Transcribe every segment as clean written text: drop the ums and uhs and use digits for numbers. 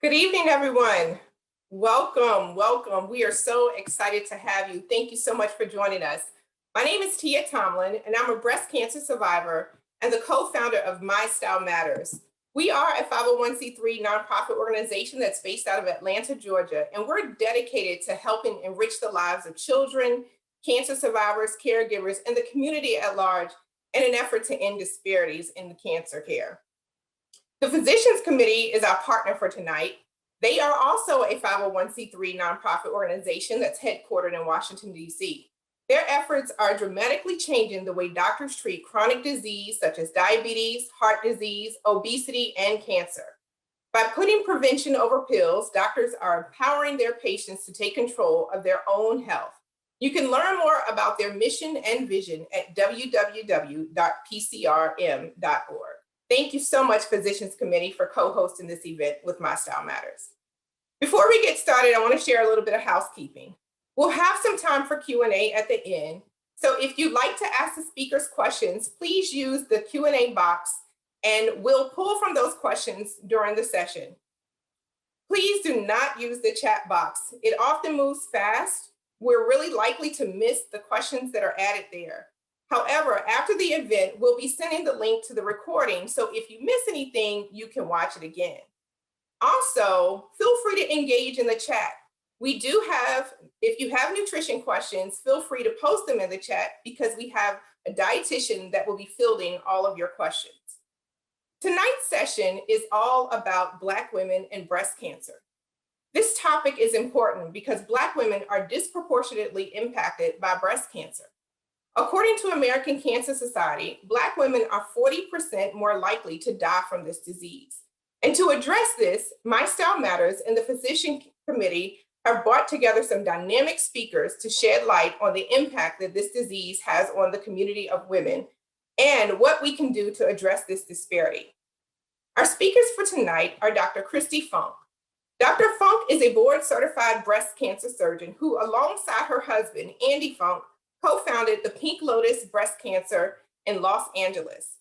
Good evening, everyone. Welcome, welcome. We are so excited to have you. Thank you so much for joining us. My name is Tiah Tomlin, and I'm a breast cancer survivor and the co-founder of My Style Matters. We are a 501c3 nonprofit organization that's based out of Atlanta, Georgia, and we're dedicated to helping enrich the lives of children, cancer survivors, caregivers, and the community at large in an effort to end disparities in cancer care. The Physicians Committee is our partner for tonight. They are also a 501c3 nonprofit organization that's headquartered in Washington, D.C. Their efforts are dramatically changing the way doctors treat chronic disease such as diabetes, heart disease, obesity, and cancer. By putting prevention over pills, doctors are empowering their patients to take control of their own health. You can learn more about their mission and vision at www.pcrm.org. Thank you so much, Physicians Committee, for co-hosting this event with My Style Matters. Before we get started, I want to share a little bit of housekeeping. We'll have some time for Q&A at the end. So if you'd like to ask the speakers questions, please use the Q&A box and we'll pull from those questions during the session. Please do not use the chat box. It often moves fast. We're really likely to miss the questions that are added there. However, after the event, we'll be sending the link to the recording, so if you miss anything, you can watch it again. Also, feel free to engage in the chat. We do have, if you have nutrition questions, feel free to post them in the chat because we have a dietitian that will be fielding all of your questions. Tonight's session is all about Black women and breast cancer. This topic is important because Black women are disproportionately impacted by breast cancer. According to American Cancer Society, Black women are 40% more likely to die from this disease. And to address this, My Style Matters and the Physician Committee have brought together some dynamic speakers to shed light on the impact that this disease has on the community of women and what we can do to address this disparity. Our speakers for tonight are Dr. Kristi Funk. Dr. Funk is a board-certified breast cancer surgeon who, alongside her husband, Andy Funk, co-founded the Pink Lotus Breast Cancer in Los Angeles.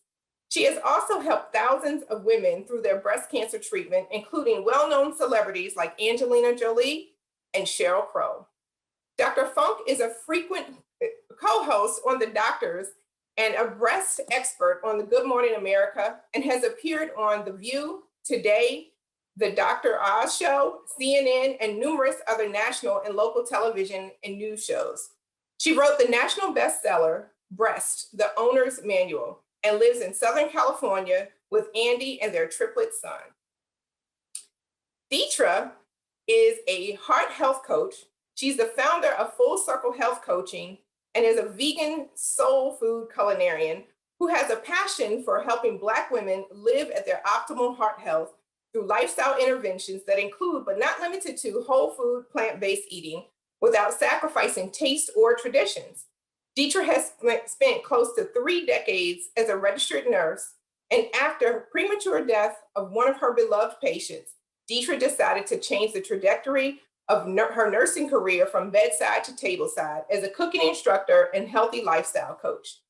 She has also helped thousands of women through their breast cancer treatment, including well-known celebrities like Angelina Jolie and Sheryl Crow. Dr. Funk is a frequent co-host on The Doctors and a breast expert on the Good Morning America and has appeared on The View, Today, The Dr. Oz Show, CNN, and numerous other national and local television and news shows. She wrote the national bestseller, Breast, the Owner's Manual, and lives in Southern California with Andy and their triplet son. Deitra is a heart health coach. She's the founder of Full Circle Health Coaching and is a vegan soul food culinarian who has a passion for helping Black women live at their optimal heart health through lifestyle interventions that include, but not limited to, whole food, plant-based eating, without sacrificing taste or traditions. Deitra has spent close to 3 decades as a registered nurse, and after premature death of one of her beloved patients, Deitra decided to change the trajectory of her nursing career from bedside to tableside as a cooking instructor and healthy lifestyle coach.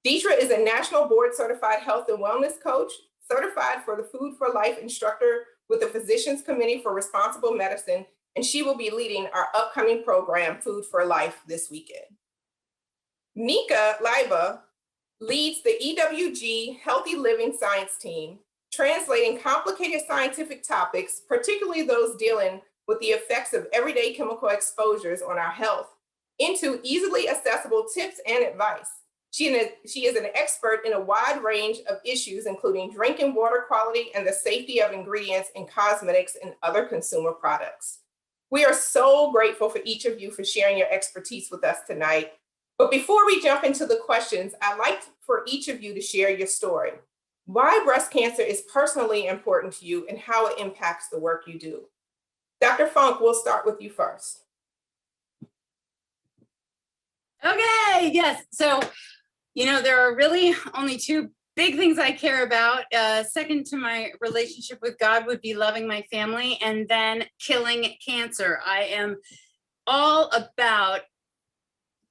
Deitra is a national board-certified health and wellness coach, certified for the Food for Life instructor with the Physicians Committee for Responsible Medicine, and she will be leading our upcoming program, Food for Life, this weekend. Nneka Leiba leads the EWG Healthy Living Science team, translating complicated scientific topics, particularly those dealing with the effects of everyday chemical exposures on our health, into easily accessible tips and advice. She is an expert in a wide range of issues, including drinking water quality and the safety of ingredients in cosmetics and other consumer products. We are so grateful for each of you for sharing your expertise with us tonight. But before we jump into the questions, I'd like for each of you to share your story, why breast cancer is personally important to you and how it impacts the work you do. Dr. Funk, we'll start with you first. Okay, yes. So, there are really only 2 big things I care about. Second to my relationship with God would be loving my family, and then killing cancer. I am all about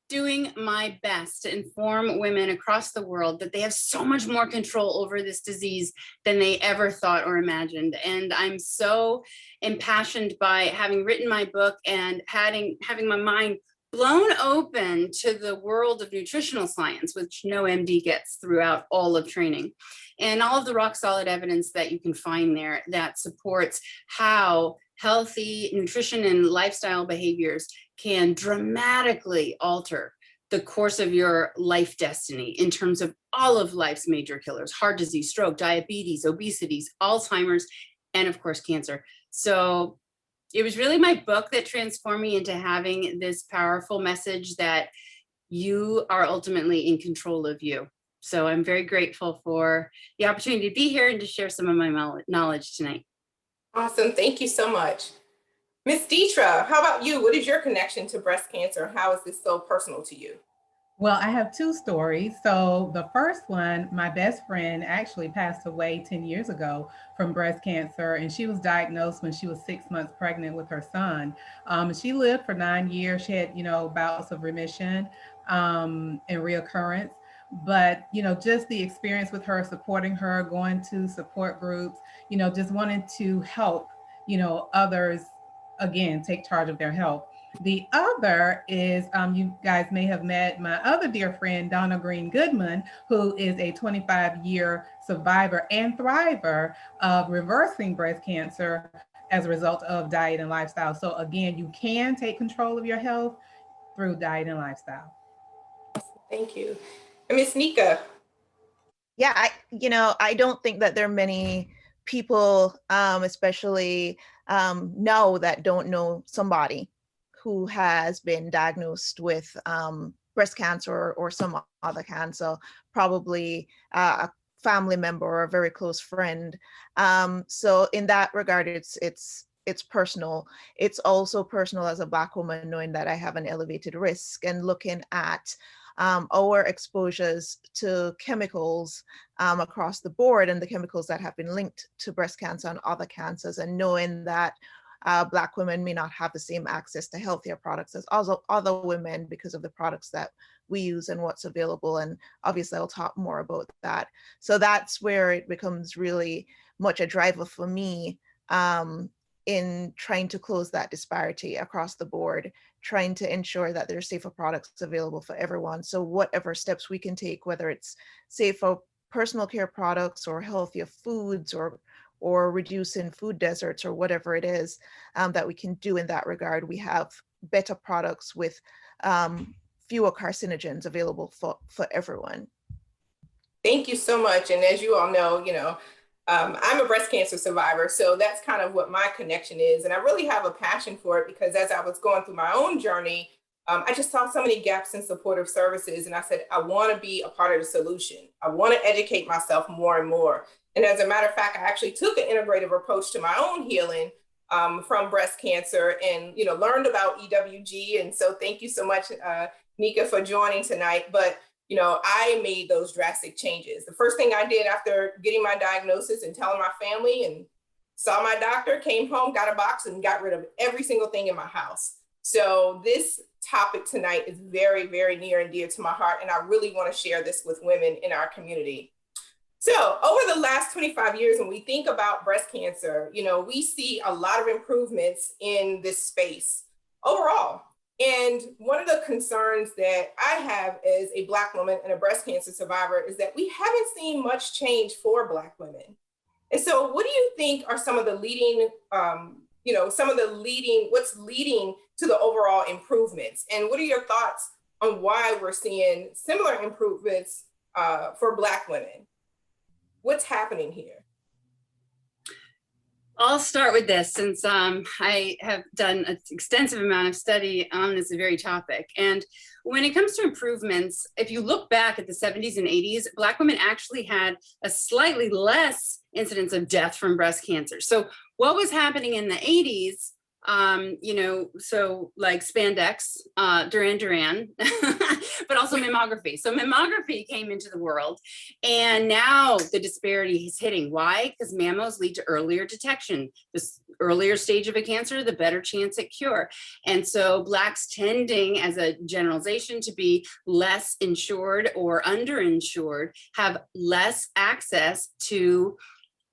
doing my best to inform women across the world that they have so much more control over this disease than they ever thought or imagined. And I'm so impassioned by having written my book and having my mind blown open to the world of nutritional science, which no MD gets throughout all of training, and all of the rock solid evidence that you can find there that supports how healthy nutrition and lifestyle behaviors can dramatically alter the course of your life destiny in terms of all of life's major killers: heart disease, stroke, diabetes, obesity, Alzheimer's, and of course, cancer. So it was really my book that transformed me into having this powerful message that you are ultimately in control of you. So I'm very grateful for the opportunity to be here and to share some of my knowledge tonight. Awesome. Thank you so much. Miss Deitra, how about you? What is your connection to breast cancer? How is this so personal to you? Well, I have two stories. So the first one, my best friend actually passed away 10 years ago from breast cancer, and she was diagnosed when she was 6 months pregnant with her son. She lived for 9 years. She had, bouts of remission and reoccurrence. But, just the experience with her, supporting her, going to support groups, just wanting to help, others, again, take charge of their health. The other is, you guys may have met my other dear friend, Donna Green Goodman, who is a 25-year survivor and thriver of reversing breast cancer as a result of diet and lifestyle. So again, you can take control of your health through diet and lifestyle. Thank you. And Miss Nneka. Yeah, I don't think that there are many people, especially now, that don't know somebody who has been diagnosed with breast cancer or some other cancer, probably a family member or a very close friend. So in that regard, it's personal. It's also personal as a Black woman, knowing that I have an elevated risk and looking at our exposures to chemicals across the board, and the chemicals that have been linked to breast cancer and other cancers, and knowing that Black women may not have the same access to healthier products as other women because of the products that we use and what's available. And obviously I'll talk more about that. So that's where it becomes really much a driver for me in trying to close that disparity across the board, trying to ensure that there's safer products available for everyone. So whatever steps we can take, whether it's safer personal care products or healthier foods or reducing food deserts or whatever it is that we can do in that regard, we have better products with fewer carcinogens available for everyone. Thank you so much. And as you all know, I'm a breast cancer survivor, so that's kind of what my connection is. And I really have a passion for it because as I was going through my own journey, I just saw so many gaps in supportive services. And I said, I want to be a part of the solution. I want to educate myself more and more. And as a matter of fact, I actually took an integrative approach to my own healing from breast cancer and, learned about EWG. And so thank you so much, Nneka, for joining tonight. But I made those drastic changes. The first thing I did after getting my diagnosis and telling my family and saw my doctor, came home, got a box and got rid of every single thing in my house. So this topic tonight is very, very near and dear to my heart. And I really want to share this with women in our community. So over the last 25 years, when we think about breast cancer, we see a lot of improvements in this space overall. And one of the concerns that I have as a Black woman and a breast cancer survivor is that we haven't seen much change for Black women. And so what do you think are some of the leading, what's leading to the overall improvements? And what are your thoughts on why we're seeing similar improvements for Black women? What's happening here? I'll start with this since I have done an extensive amount of study on this very topic. And when it comes to improvements, if you look back at the 70s and 80s, Black women actually had a slightly less incidence of death from breast cancer. So what was happening in the 80s you know, so like spandex, Duran Duran, but also mammography. So mammography came into the world, and now the disparity is hitting. Why? Because mammos lead to earlier detection. This earlier stage of a cancer, the better chance at cure. And so Blacks tending, as a generalization, to be less insured or underinsured have less access to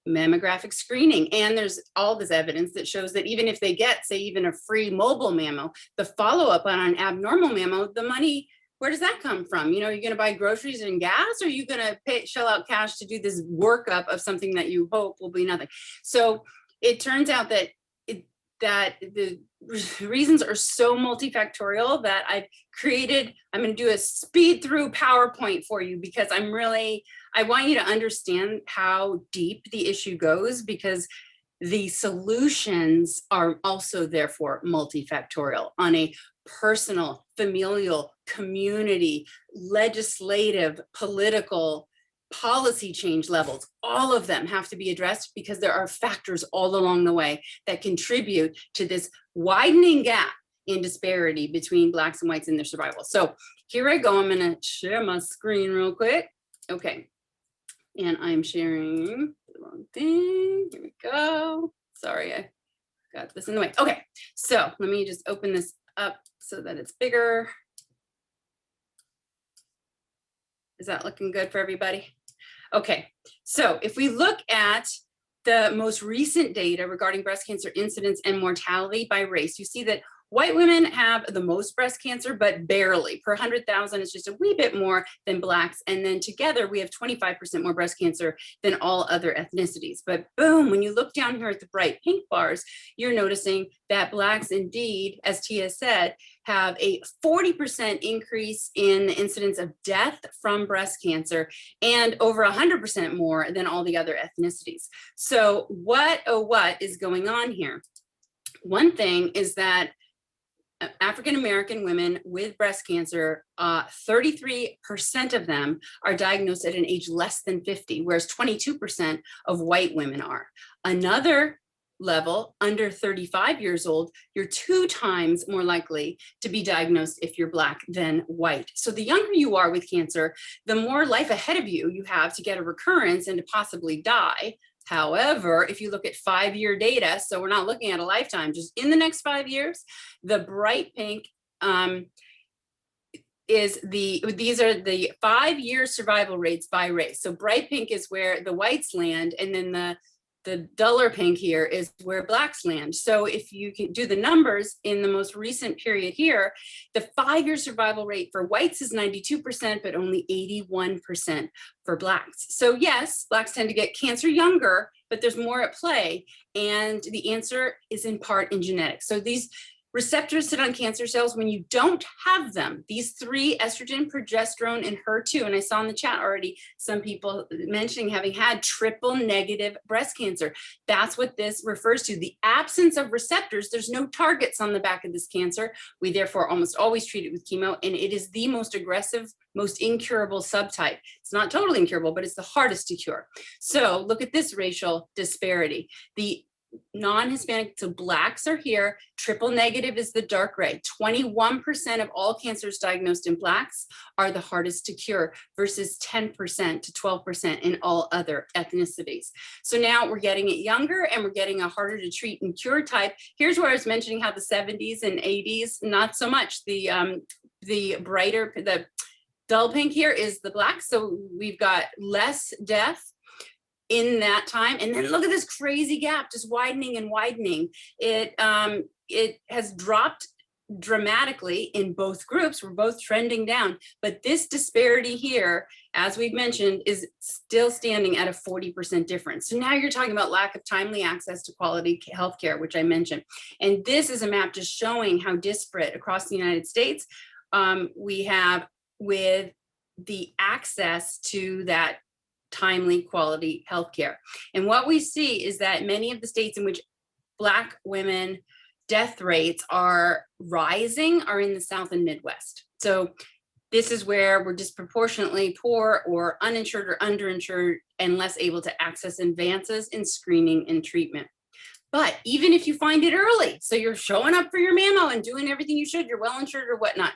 mammographic screening. And there's all this evidence that shows that even if they get, say, even a free mobile mammo, the follow-up on an abnormal mammo, the money, where does that come from? You know, you're going to buy groceries and gas, or are you going to shell out cash to do this workup of something that you hope will be nothing? So it turns out that the reasons are so multifactorial that I'm going to do a speed through PowerPoint for you, because I want you to understand how deep the issue goes, because the solutions are also therefore multifactorial on a personal, familial, community, legislative, political, policy change levels. All of them have to be addressed, because there are factors all along the way that contribute to this widening gap in disparity between Blacks and whites in their survival. So here I go. I'm going to share my screen real quick. Okay. And I'm sharing the wrong thing. Here we go. Sorry, I got this in the way. Okay, so let me just open this up so that it's bigger. Is that looking good for everybody? Okay, so if we look at the most recent data regarding breast cancer incidence and mortality by race, you see that white women have the most breast cancer, but barely. Per 100,000, it's just a wee bit more than Blacks. And then together, we have 25% more breast cancer than all other ethnicities. But boom, when you look down here at the bright pink bars, you're noticing that Blacks indeed, as Tiah said, have a 40% increase in the incidence of death from breast cancer, and over 100% more than all the other ethnicities. So what is going on here? One thing is that African-American women with breast cancer, 33% of them are diagnosed at an age less than 50, whereas 22% of white women are. Another level, under 35 years old, you're 2 times more likely to be diagnosed if you're Black than white. So the younger you are with cancer, the more life ahead of you have to get a recurrence and to possibly die. However, if you look at 5-year data, so we're not looking at a lifetime, just in the next 5 years, the bright pink these are the 5-year survival rates by race. So bright pink is where the whites land, and then the duller pink here is where Blacks land. So if you can do the numbers in the most recent period here, the 5-year survival rate for whites is 92%, but only 81% for Blacks. So yes, Blacks tend to get cancer younger, but there's more at play. And the answer is in part in genetics. So these receptors sit on cancer cells when you don't have them. These 3, estrogen, progesterone, and HER2. And I saw in the chat already some people mentioning having had triple negative breast cancer. That's what this refers to. The absence of receptors, there's no targets on the back of this cancer. We therefore almost always treat it with chemo, and it is the most aggressive, most incurable subtype. It's not totally incurable, but it's the hardest to cure. So look at this racial disparity. The non-Hispanic, so Blacks are here, triple negative is the dark gray. 21% of all cancers diagnosed in Blacks are the hardest to cure versus 10% to 12% in all other ethnicities. So now we're getting it younger, and we're getting a harder to treat and cure type. Here's where I was mentioning how the 70s and 80s, not so much. The brighter, the dull pink here is the Blacks. So we've got less death in that time. And then look at this crazy gap, just widening and widening. It has dropped dramatically in both groups. We're both trending down, but this disparity here, as we've mentioned, is still standing at a 40% difference. So now you're talking about lack of timely access to quality healthcare, which I mentioned. And this is a map just showing how disparate across the United States we have with the access to that timely quality healthcare. And what we see is that many of the states in which Black women death rates are rising are in the South and Midwest. So this is where we're disproportionately poor or uninsured or underinsured and less able to access advances in screening and treatment. But even if you find it early, so you're showing up for your mammo and doing everything you should, you're well insured or whatnot,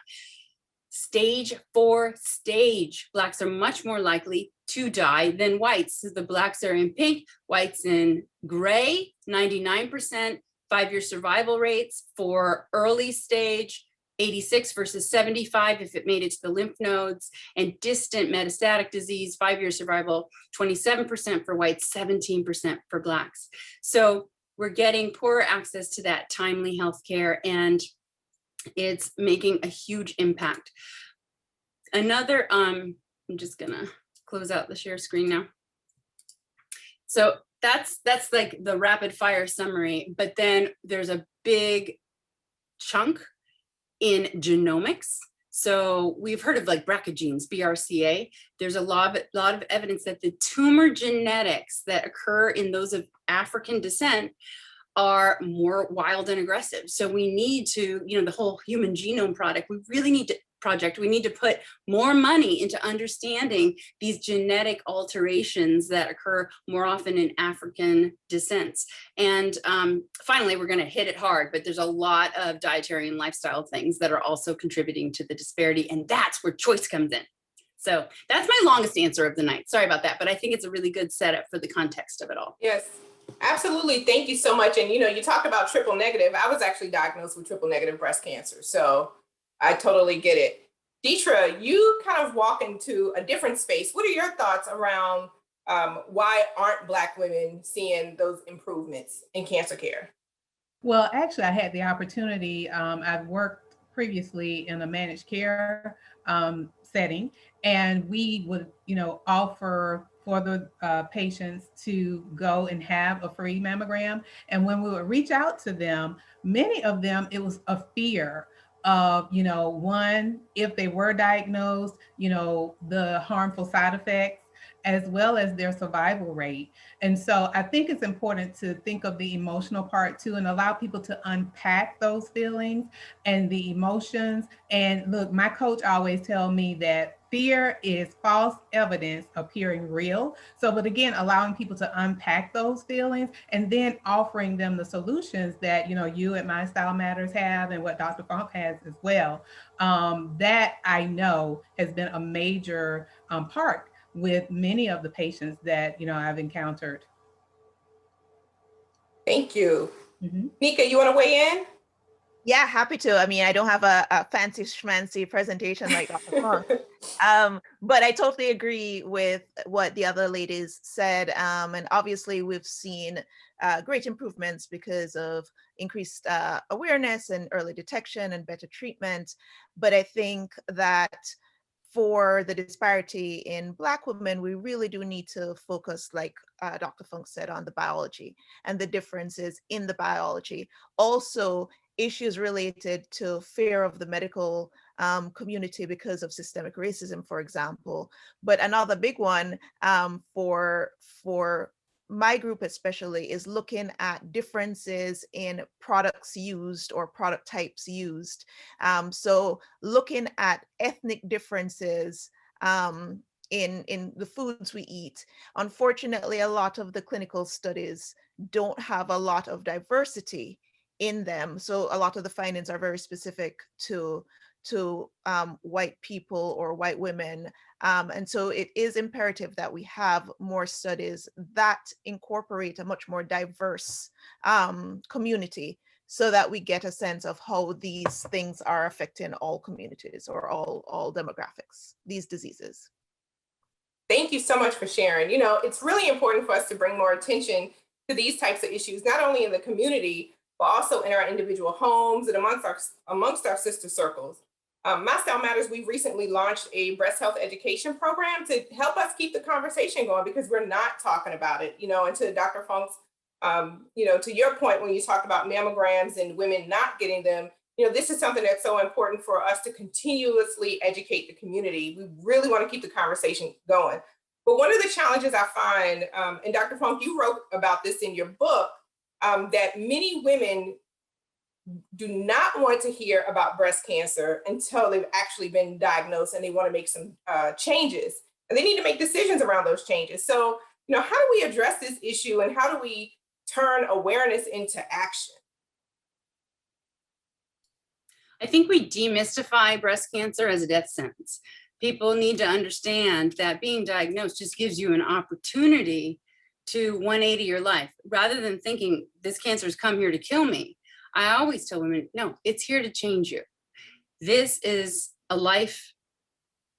stage 4 stage, Blacks are much more likely to die than whites. So the Blacks are in pink, whites in gray, 99%, 5-year survival rates for early stage, 86 versus 75 if it made it to the lymph nodes, and distant metastatic disease, 5-year survival, 27% for whites, 17% for Blacks. So we're getting poorer access to that timely healthcare, and it's making a huge impact. Another, I'm just gonna close out the share screen now. So that's like the rapid fire summary, but then there's a big chunk in genomics. So we've heard of like BRCA genes, BRCA. There's a lot of evidence that the tumor genetics that occur in those of African descent are more wild and aggressive. So we need to, the whole human genome project, we need to put more money into understanding these genetic alterations that occur more often in African descents. And finally, we're going to hit it hard, but there's a lot of dietary and lifestyle things that are also contributing to the disparity, and that's where choice comes in. So that's my longest answer of the night. Sorry about that, but I think it's a really good setup for the context of it all. Yes, absolutely. Thank you so much. And you talk about triple negative. I was actually diagnosed with triple negative breast cancer, so I totally get it. Deitra, you kind of walk into a different space. What are your thoughts around why aren't Black women seeing those improvements in cancer care? Well, actually, I had the opportunity. I've worked previously in a managed care setting, and we would, offer for the patients to go and have a free mammogram. And when we would reach out to them, many of them, it was a fear of, one, if they were diagnosed, the harmful side effects, as well as their survival rate. And so I think it's important to think of the emotional part too, and allow people to unpack those feelings and the emotions. And look, my coach always tells me that fear is false evidence appearing real. So, but again, allowing people to unpack those feelings and then offering them the solutions that, you at My Style Matters have, and what Dr. Funk has as well. That I know has been a major part with many of the patients that, I've encountered. Thank you. Mm-hmm. Nneka, you want to weigh in? Yeah, happy to. I mean, I don't have a fancy schmancy presentation like Dr. Funk, but I totally agree with what the other ladies said. And obviously, we've seen great improvements because of increased awareness and early detection and better treatment. But I think that for the disparity in Black women, we really do need to focus, like Dr. Funk said, on the biology and the differences in the biology. Also, issues related to fear of the medical community because of systemic racism, for example. But another big one for my group especially is looking at differences in products used or product types used. So looking at ethnic differences in the foods we eat. Unfortunately, a lot of the clinical studies don't have a lot of diversity in them. So a lot of the findings are very specific to white people or white women. And so it is imperative that we have more studies that incorporate a much more diverse community, so that we get a sense of how these things are affecting all communities or all demographics, these diseases. Thank you so much for sharing. It's really important for us to bring more attention to these types of issues, not only in the community, but also in our individual homes and amongst our sister circles. My Style Matters, we recently launched a breast health education program to help us keep the conversation going, because we're not talking about it, and to Dr. Funk's, to your point, when you talked about mammograms and women not getting them, this is something that's so important for us to continuously educate the community. We really want to keep the conversation going. But one of the challenges I find, and Dr. Funk, you wrote about this in your book, that many women do not want to hear about breast cancer until they've actually been diagnosed, and they want to make some changes, and they need to make decisions around those changes. So, how do we address this issue, and how do we turn awareness into action? I think we demystify breast cancer as a death sentence. People need to understand that being diagnosed just gives you an opportunity to 180 your life, rather than thinking this cancer has come here to kill me. I always tell women, no, it's here to change you. This is a life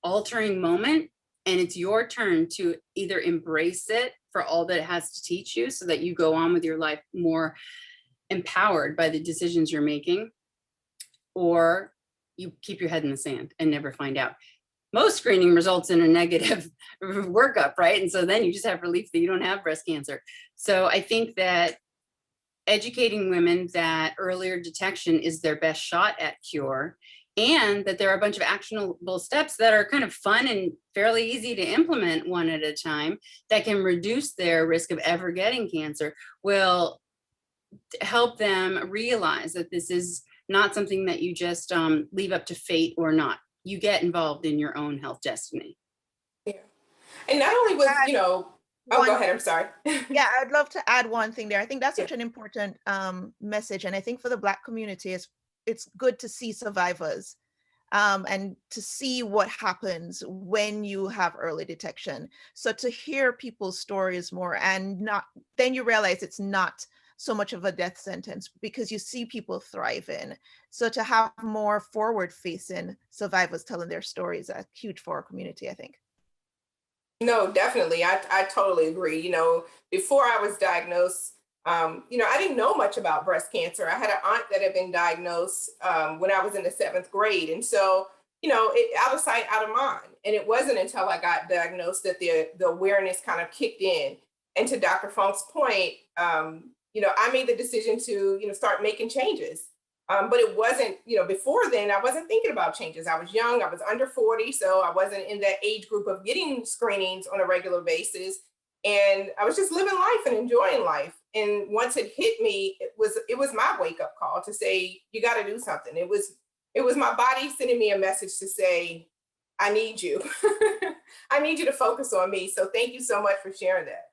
altering moment, and it's your turn to either embrace it for all that it has to teach you so that you go on with your life more empowered by the decisions you're making, or you keep your head in the sand and never find out. Most screening results in a negative workup, right? And so then you just have relief that you don't have breast cancer. So I think that educating women that earlier detection is their best shot at cure, and that there are a bunch of actionable steps that are kind of fun and fairly easy to implement one at a time that can reduce their risk of ever getting cancer, will help them realize that this is not something that you just leave up to fate or not. You get involved in your own health destiny. Yeah. And not only with, go ahead, I'm sorry. Yeah, I'd love to add one thing there. I think that's such an important message. And I think for the Black community, it's good to see survivors and to see what happens when you have early detection. So to hear people's stories more, and then you realize it's not so much of a death sentence because you see people thriving. So to have more forward-facing survivors telling their stories is huge for our community, I think. No, definitely. I totally agree. Before I was diagnosed, I didn't know much about breast cancer. I had an aunt that had been diagnosed when I was in the 7th grade. And so, out of sight, out of mind. And it wasn't until I got diagnosed that the awareness kind of kicked in. And to Dr. Funk's point, I made the decision to, start making changes. But it wasn't, before then, I wasn't thinking about changes. I was young, I was under 40, so I wasn't in that age group of getting screenings on a regular basis. And I was just living life and enjoying life. And once it hit me, it was my wake up call to say, you got to do something. It was my body sending me a message to say, I need you. I need you to focus on me. So thank you so much for sharing that.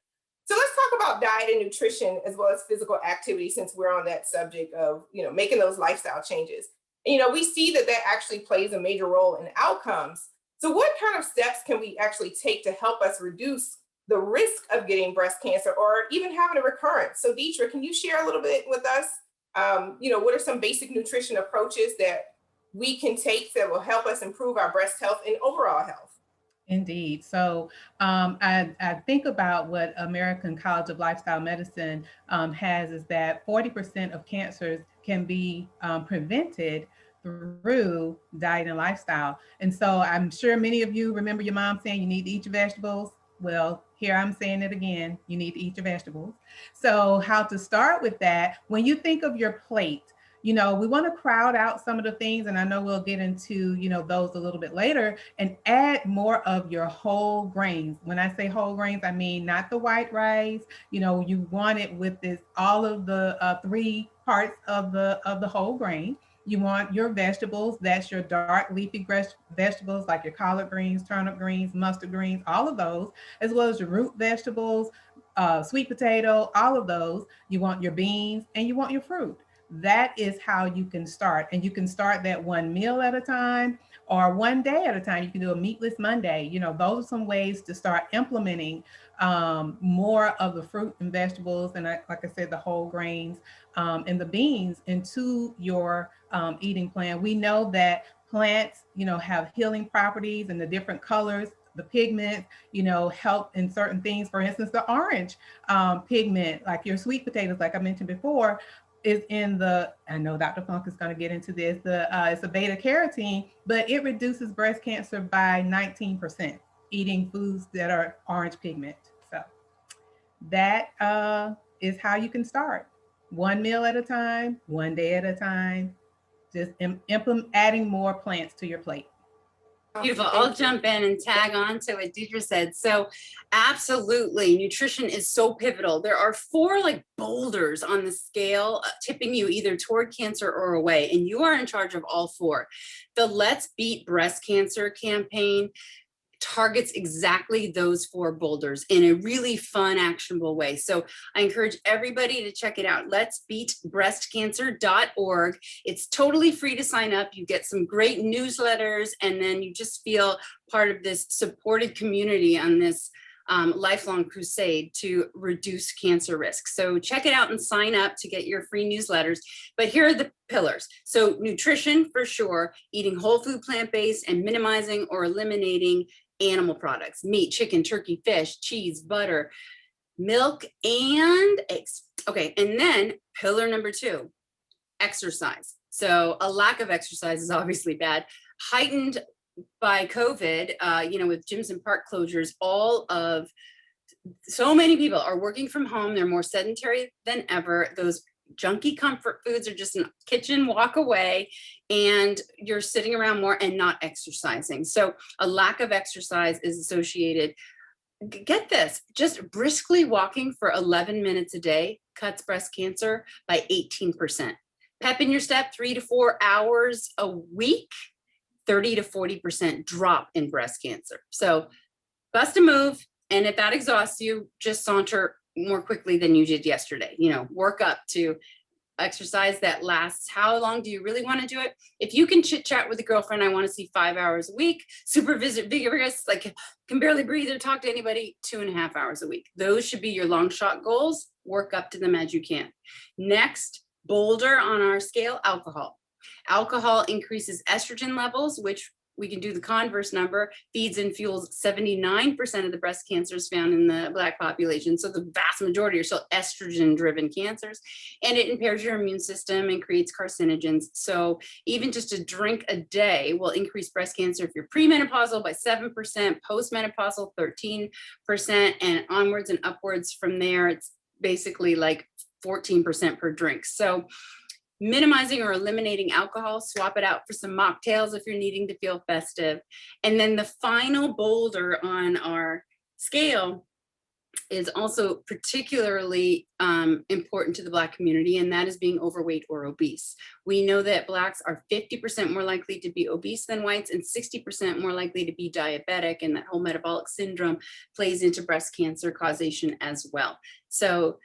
So let's talk about diet and nutrition as well as physical activity, since we're on that subject of, making those lifestyle changes. And, we see that actually plays a major role in outcomes. So what kind of steps can we actually take to help us reduce the risk of getting breast cancer or even having a recurrence? So Deitra, can you share a little bit with us? What are some basic nutrition approaches that we can take that will help us improve our breast health and overall health? Indeed. So I think about what American College of Lifestyle Medicine has is that 40% of cancers can be prevented through diet and lifestyle. And so I'm sure many of you remember your mom saying you need to eat your vegetables. Well, here I'm saying it again, you need to eat your vegetables. So how to start with that, when you think of your plate, we want to crowd out some of the things, and I know we'll get into, those a little bit later, and add more of your whole grains. When I say whole grains, I mean not the white rice. You want it with all of the 3 parts of the whole grain. You want your vegetables, that's your dark leafy vegetables like your collard greens, turnip greens, mustard greens, all of those, as well as your root vegetables, sweet potato, all of those. You want your beans and you want your fruit. That is how you can start. And you can start that one meal at a time or one day at a time. You can do a meatless Monday. Those are some ways to start implementing more of the fruit and vegetables. And like I said, the whole grains and the beans into your eating plan. We know that plants, have healing properties, and the different colors, the pigment, help in certain things. For instance, the orange pigment, like your sweet potatoes, like I mentioned before, is in I know Dr. Funk is going to get into this, it's a beta carotene, but it reduces breast cancer by 19%, eating foods that are orange pigment. So that is how you can start. One meal at a time, one day at a time, just adding more plants to your plate. Beautiful. I'll jump in and tag on to what Deitra said. So absolutely, nutrition is so pivotal. There are 4 boulders on the scale tipping you either toward cancer or away, and you are in charge of all 4. The Let's Beat Breast Cancer campaign targets exactly those 4 boulders in a really fun, actionable way. So I encourage everybody to check it out. letsbeatbreastcancer.org. It's totally free to sign up. You get some great newsletters, and then you just feel part of this supported community on this lifelong crusade to reduce cancer risk. So check it out and sign up to get your free newsletters. But here are the pillars. So nutrition, for sure, eating whole food, plant-based, and minimizing or eliminating animal products, meat, chicken, turkey, fish, cheese, butter, milk, and eggs. Okay, and then pillar number 2, exercise. So a lack of exercise is obviously bad, heightened by COVID, with gyms and park closures. So many people are working from home. They're more sedentary than ever. Those junky comfort foods are just in the kitchen, walk away, and you're sitting around more and not exercising. So a lack of exercise is associated. Get this, just briskly walking for 11 minutes a day cuts breast cancer by 18%. Pep in your step 3 to 4 hours a week, 30 to 40% drop in breast cancer. So bust a move. And if that exhausts you, just saunter more quickly than you did yesterday. Work up to exercise that lasts. How long do you really want to do it? If you can chit chat with a girlfriend, I want to see 5 hours a week, super vigorous, like can barely breathe or talk to anybody, 2.5 hours a week. Those should be your long shot goals. Work up to them as you can. Next, boulder on our scale, alcohol. Alcohol increases estrogen levels, which we can do the converse number, feeds and fuels 79% of the breast cancers found in the Black population. So the vast majority are still estrogen-driven cancers, and it impairs your immune system and creates carcinogens. So even just a drink a day will increase breast cancer if you're premenopausal by 7%, postmenopausal 13%, and onwards and upwards from there, it's basically like 14% per drink. So minimizing or eliminating alcohol, swap it out for some mocktails if you're needing to feel festive. And then the final boulder on our scale is also particularly important to the Black community, and that is being overweight or obese. We know that Blacks are 50% more likely to be obese than whites and 60% more likely to be diabetic, and that whole metabolic syndrome plays into breast cancer causation as well. So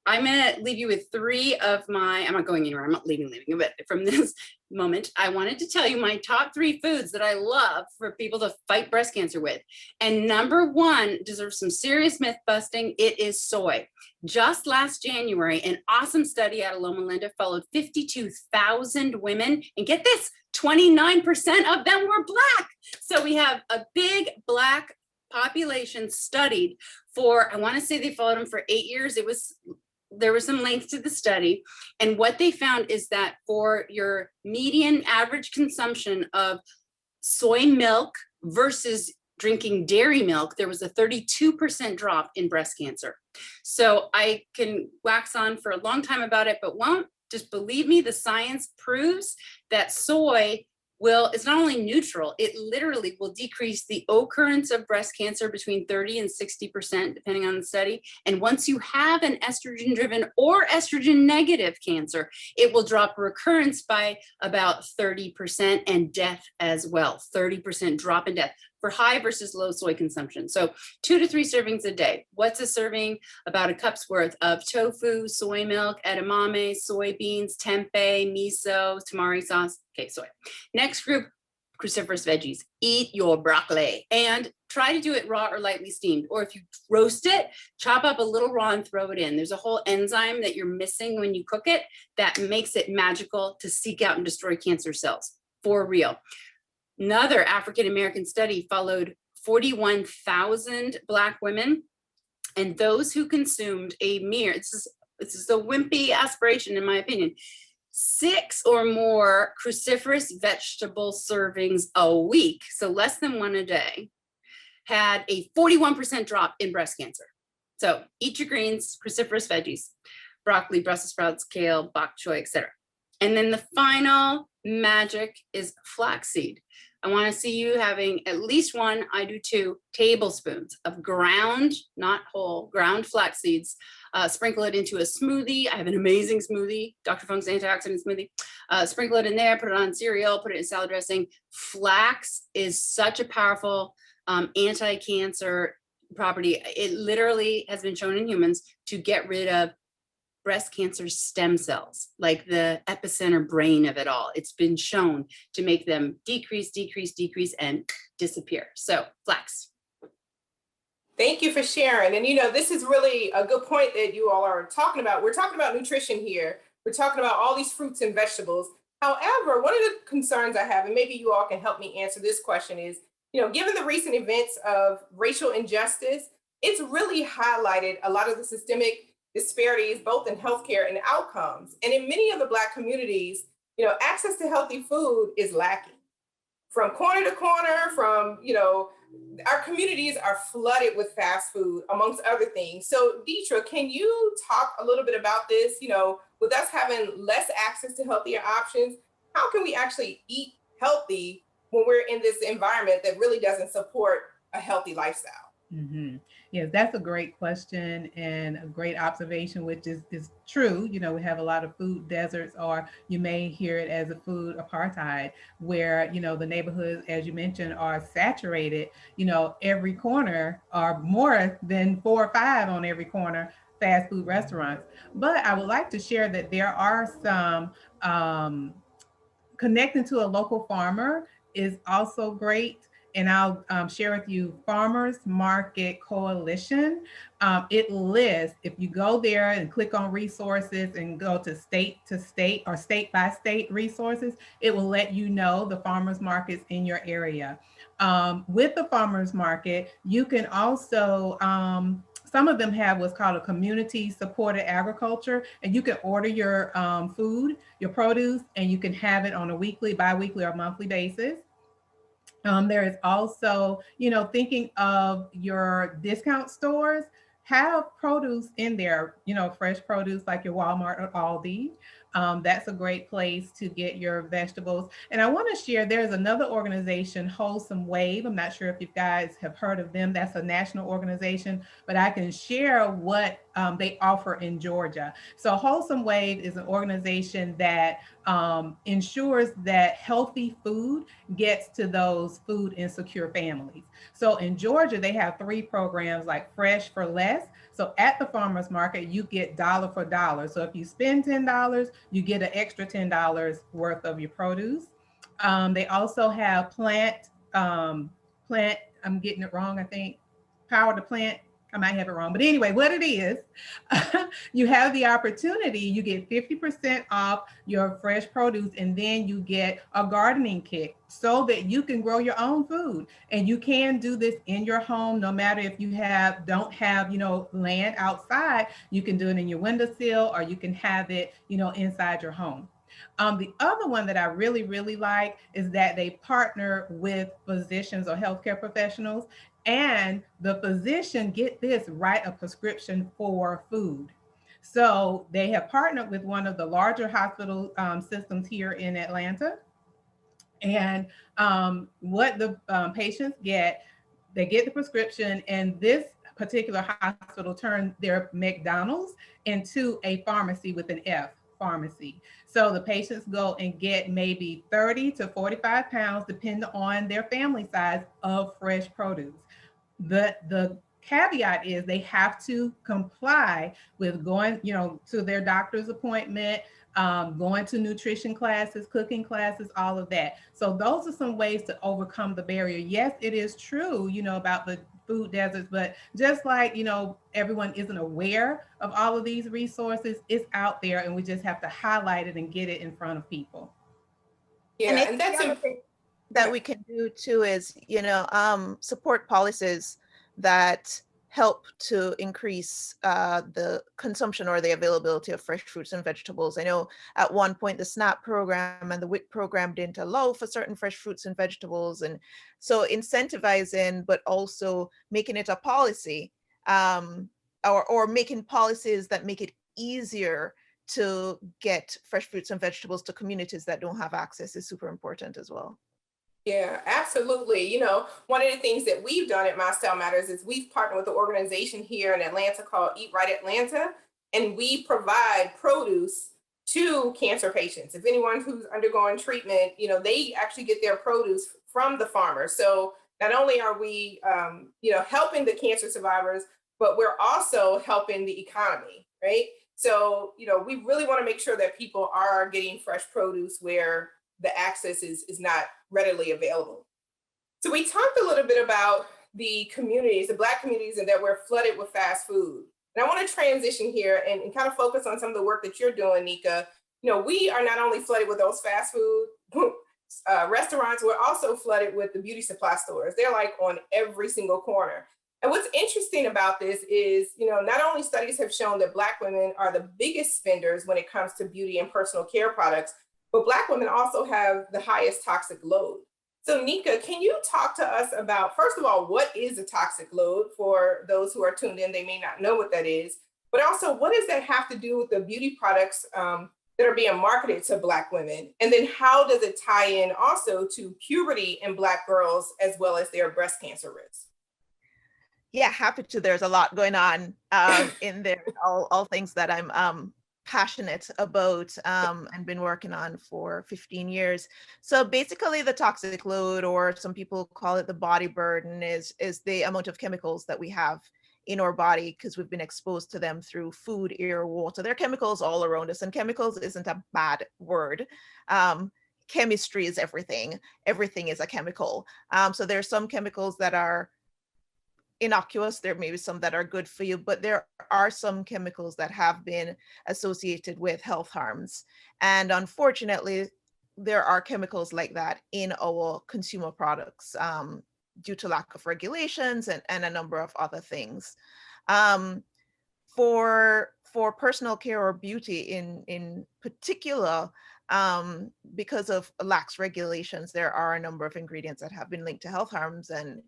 I'm going to leave you with 3 of I'm not going anywhere, I'm not leaving, but from this moment, I wanted to tell you my top 3 foods that I love for people to fight breast cancer with. And number 1 deserves some serious myth busting. It is soy. Just last January, an awesome study out of Loma Linda followed 52,000 women. And get this, 29% of them were Black. So we have a big Black population studied for, I want to say they followed them for 8 years. There was some length to the study, and what they found is that for your median average consumption of soy milk versus drinking dairy milk, there was a 32% drop in breast cancer. So I can wax on for a long time about it, but won't. Just believe me, the science proves that soy it's not only neutral, it literally will decrease the occurrence of breast cancer between 30 and 60%, depending on the study. And once you have an estrogen-driven or estrogen-negative cancer, it will drop recurrence by about 30% and death as well. 30% drop in death for high versus low soy consumption. So 2 to 3 servings a day. What's a serving? About a cup's worth of tofu, soy milk, edamame, soybeans, tempeh, miso, tamari sauce. Okay, soy. Next group, cruciferous veggies. Eat your broccoli and try to do it raw or lightly steamed. Or if you roast it, chop up a little raw and throw it in. There's a whole enzyme that you're missing when you cook it that makes it magical to seek out and destroy cancer cells, for real. Another African-American study followed 41,000 Black women, and those who consumed a mere, this is a wimpy aspiration in my opinion, 6 or more cruciferous vegetable servings a week, so less than 1 a day, had a 41% drop in breast cancer. So eat your greens, cruciferous veggies, broccoli, Brussels sprouts, kale, bok choy, etc. And then the final magic is flaxseed. I want to see you having at least 1, I do 2 tablespoons of ground, not whole, ground flax seeds. Sprinkle it into a smoothie. I have an amazing smoothie, Dr. Funk's antioxidant smoothie. Sprinkle it in there, put it on cereal, put it in salad dressing. Flax is such a powerful anti-cancer property. It literally has been shown in humans to get rid of breast cancer stem cells, like the epicenter brain of it all. It's been shown to make them decrease, and disappear. So flax. Thank you for sharing. And this is really a good point that you all are talking about. We're talking about nutrition here. We're talking about all these fruits and vegetables. However, one of the concerns I have, and maybe you all can help me answer this question, is, given the recent events of racial injustice, it's really highlighted a lot of the systemic disparities, both in healthcare and outcomes. And in many of the Black communities, access to healthy food is lacking. From corner to corner, our communities are flooded with fast food, amongst other things. So Deitra, can you talk a little bit about this? With us having less access to healthier options, how can we actually eat healthy when we're in this environment that really doesn't support a healthy lifestyle? Mm-hmm. Yes, that's a great question and a great observation, which is true. We have a lot of food deserts, or you may hear it as a food apartheid, where, the neighborhoods, as you mentioned, are saturated, every corner, or more than 4 or 5 on every corner, fast food restaurants. But I would like to share that there are some connecting to a local farmer is also great. And I'll share with you Farmers Market Coalition. It lists, if you go there and click on resources and go to state or state by state resources, it will let you know the farmers markets in your area. With the farmers market, you can also, some of them have what's called a community supported agriculture, and you can order your food, your produce, and you can have it on a weekly, bi-weekly, or monthly basis. There is also, thinking of your discount stores, have produce in there, fresh produce like your Walmart or Aldi. That's a great place to get your vegetables. And I want to share, there's another organization, Wholesome Wave. I'm not sure if you guys have heard of them. That's a national organization, but I can share what they offer in Georgia. So Wholesome Wave is an organization that ensures that healthy food gets to those food insecure families. So in Georgia, they have 3 programs like Fresh for Less. So at the farmer's market, you get dollar for dollar. So if you spend $10, you get an extra $10 worth of your produce. They also have plant, I'm getting it wrong, I think, Power to Plant. I might have it wrong, but anyway, what it is, you have the opportunity, you get 50% off your fresh produce, and then you get a gardening kit so that you can grow your own food. And you can do this in your home, no matter if you don't have, land outside. You can do it in your windowsill, or you can have it, inside your home. The other one that I really, really like is that they partner with physicians or healthcare professionals, and the physician, get this, write a prescription for food. So they have partnered with one of the larger hospital systems here in Atlanta. And what the patients get, they get the prescription, and this particular hospital turned their McDonald's into a pharmacy with an F, pharmacy. So the patients go and get maybe 30 to 45 pounds, depending on their family size, of fresh produce. The caveat is they have to comply with going, to their doctor's appointment, going to nutrition classes, cooking classes, all of that. So those are some ways to overcome the barrier. Yes, it is true, about the food deserts, but just like, everyone isn't aware of all of these resources, it's out there, and we just have to highlight it and get it in front of people. Yeah, and that's the thing that we can do too is, support policies that help to increase the consumption or the availability of fresh fruits and vegetables. I know at one point the SNAP program and the WIC program didn't allow for certain fresh fruits and vegetables. And so incentivizing, but also making it a policy, or making policies that make it easier to get fresh fruits and vegetables to communities that don't have access is super important as well. Yeah, absolutely. One of the things that we've done at My Style Matters is we've partnered with an organization here in Atlanta called Eat Right Atlanta, and we provide produce to cancer patients. If anyone who's undergoing treatment, they actually get their produce from the farmer. So not only are we, helping the cancer survivors, but we're also helping the economy, right? So, we really want to make sure that people are getting fresh produce where the access is not readily available. So we talked a little bit about the communities, the Black communities, and that we're flooded with fast food. And I want to transition here and kind of focus on some of the work that you're doing, Nneka. We are not only flooded with those fast food restaurants, we're also flooded with the beauty supply stores. They're like on every single corner. And what's interesting about this is, not only studies have shown that Black women are the biggest spenders when it comes to beauty and personal care products, but Black women also have the highest toxic load. So Nneka, can you talk to us about, first of all, what is a toxic load? For those who are tuned in, they may not know what that is, but also what does that have to do with the beauty products that are being marketed to Black women? And then how does it tie in also to puberty in Black girls as well as their breast cancer risk? Yeah, happy to. There's a lot going on in there, all things that I'm passionate about and been working on for 15 years. So basically the toxic load, or some people call it the body burden, is the amount of chemicals that we have in our body because we've been exposed to them through food, air, water. There are chemicals all around us, and chemicals isn't a bad word. Chemistry is everything. Everything is a chemical. So there are some chemicals that are innocuous. There may be some that are good for you, but there are some chemicals that have been associated with health harms. And unfortunately, there are chemicals like that in our consumer products due to lack of regulations and a number of other things. For personal care or beauty in particular, because of lax regulations, there are a number of ingredients that have been linked to health harms, and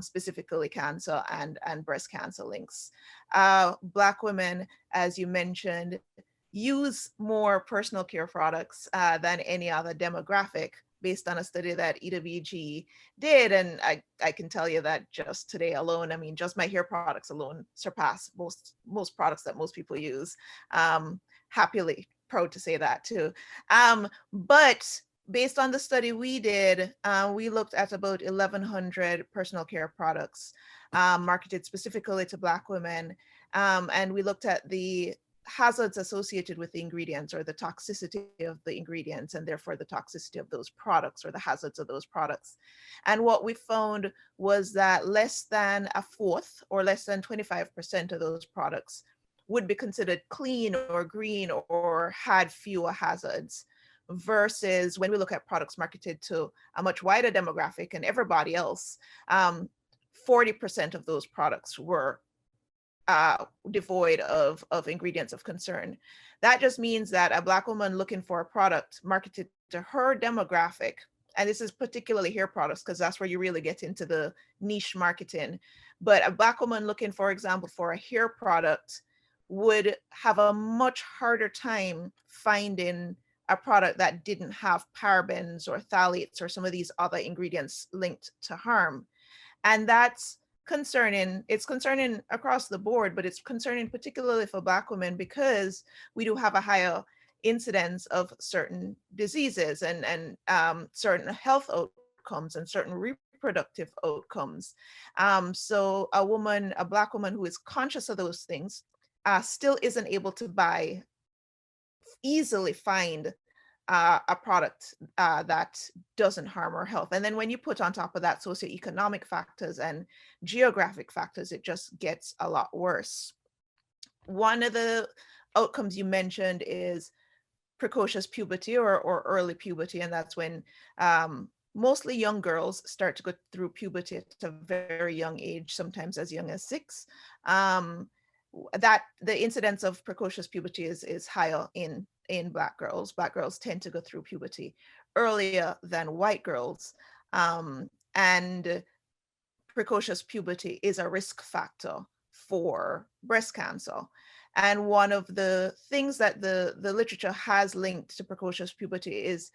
specifically cancer and breast cancer links. Black women, as you mentioned, use more personal care products than any other demographic, based on a study that EWG did. And I can tell you that just today alone, I mean, just my hair products alone surpass most products that most people use. Happily proud to say that too. But based on the study we did, we looked at about 1,100 personal care products marketed specifically to Black women. And we looked at the hazards associated with the ingredients, or the toxicity of the ingredients, and therefore the toxicity of those products, or the hazards of those products. And what we found was that less than a fourth, or less than 25% of those products would be considered clean or green or had fewer hazards, versus when we look at products marketed to a much wider demographic and everybody else, 40% of those products were devoid of ingredients of concern. That just means that a Black woman looking for a product marketed to her demographic, and this is particularly hair products because that's where you really get into the niche marketing, but a Black woman looking, for example, for a hair product would have a much harder time finding a product that didn't have parabens or phthalates or some of these other ingredients linked to harm. And that's concerning. It's concerning across the board, but it's concerning particularly for Black women because we do have a higher incidence of certain diseases and certain health outcomes and certain reproductive outcomes. So a Black woman who is conscious of those things still isn't able to easily find a product that doesn't harm our health. And then when you put on top of that socioeconomic factors and geographic factors, it just gets a lot worse. One of the outcomes you mentioned is precocious puberty or early puberty, and that's when mostly young girls start to go through puberty at a very young age, sometimes as young as 6. That the incidence of precocious puberty is higher in Black girls. Black girls tend to go through puberty earlier than white girls. And precocious puberty is a risk factor for breast cancer. And one of the things that the literature has linked to precocious puberty is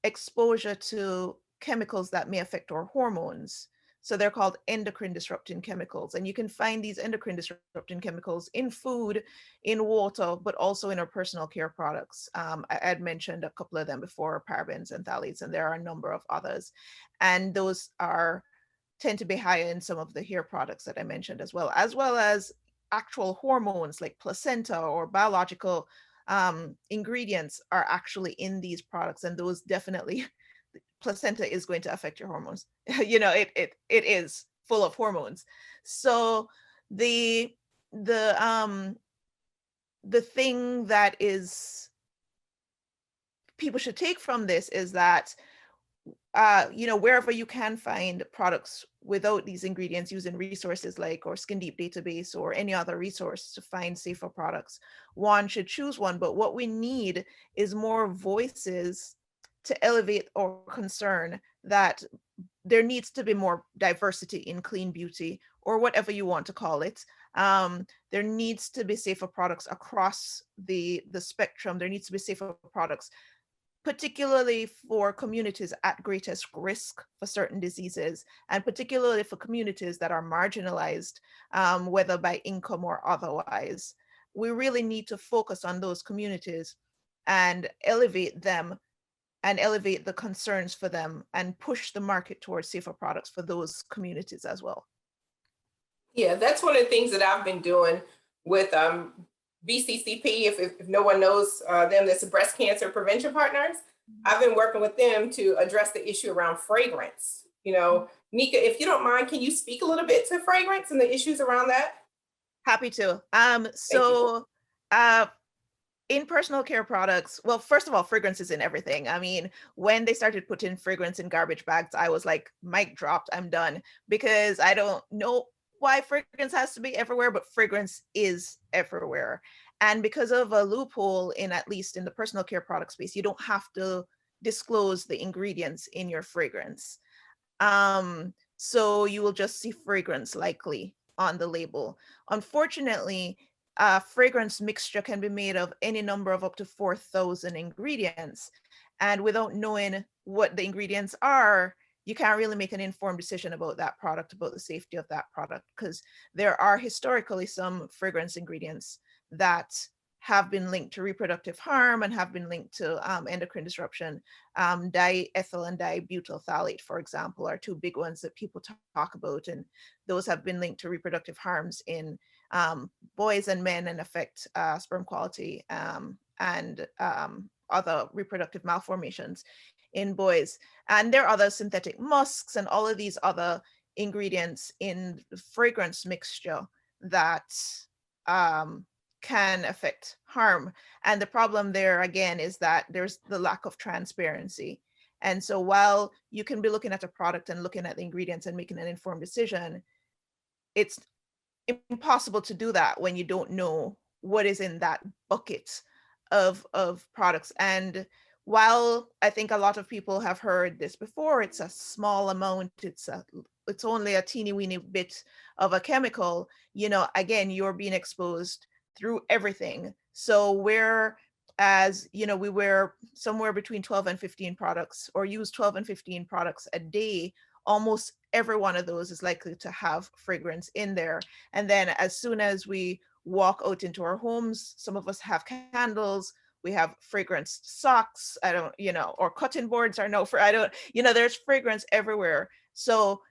exposure to chemicals that may affect our hormones. So they're called endocrine disrupting chemicals. And you can find these endocrine disrupting chemicals in food, in water, but also in our personal care products. I had mentioned a couple of them before, parabens and phthalates, and there are a number of others. And those are tend to be higher in some of the hair products that I mentioned as well as actual hormones like placenta or biological ingredients are actually in these products, and those definitely, placenta is going to affect your hormones. You know, it is full of hormones. So the thing that is people should take from this is that you know, wherever you can find products without these ingredients, using resources like or Skin Deep database or any other resource to find safer products, one should choose one. But what we need is more voices to elevate our concern that there needs to be more diversity in clean beauty, or whatever you want to call it. There needs to be safer products across the spectrum. There needs to be safer products, particularly for communities at greatest risk for certain diseases, and particularly for communities that are marginalized, whether by income or otherwise. We really need to focus on those communities and elevate them and elevate the concerns for them and push the market towards safer products for those communities as well. Yeah, that's one of the things that I've been doing with BCCP. If no one knows them, that's the Breast Cancer Prevention Partners. I've been working with them to address the issue around fragrance. You know, Nneka, if you don't mind, can you speak a little bit to fragrance and the issues around that? Happy to. In personal care products, well, first of all, fragrance is in everything. I mean, when they started putting fragrance in garbage bags, I was like, mic dropped, I'm done, because I don't know why fragrance has to be everywhere, but fragrance is everywhere. And because of a loophole in, at least in the personal care product space, you don't have to disclose the ingredients in your fragrance. So you will just see fragrance likely on the label. Unfortunately, fragrance mixture can be made of any number of up to 4,000 ingredients. And without knowing what the ingredients are, you can't really make an informed decision about that product, about the safety of that product, because there are historically some fragrance ingredients that have been linked to reproductive harm and have been linked to endocrine disruption. Diethyl and dibutyl phthalate, for example, are two big ones that people talk about, and those have been linked to reproductive harms in boys and men and affect sperm quality and other reproductive malformations in boys. And there are other synthetic musks and all of these other ingredients in fragrance mixture that can affect harm. And the problem there again is that there's the lack of transparency. And so while you can be looking at a product and looking at the ingredients and making an informed decision, it's impossible to do that when you don't know what is in that bucket of products. And while I think a lot of people have heard this before, it's a small amount, it's only a teeny weeny bit of a chemical, you know, again, you're being exposed through everything. So whereas, you know, we wear somewhere between 12 and 15 products or use 12 and 15 products a day, almost every one of those is likely to have fragrance in there. And then as soon as we walk out into our homes, some of us have candles, we have fragranced socks, or cutting boards are there's fragrance everywhere. So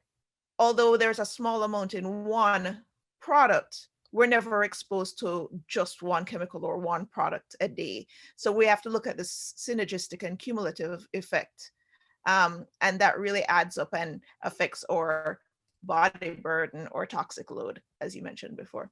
although there's a small amount in one product, we're never exposed to just one chemical or one product a day. So we have to look at this synergistic and cumulative effect. And that really adds up and affects our body burden or toxic load, as you mentioned before.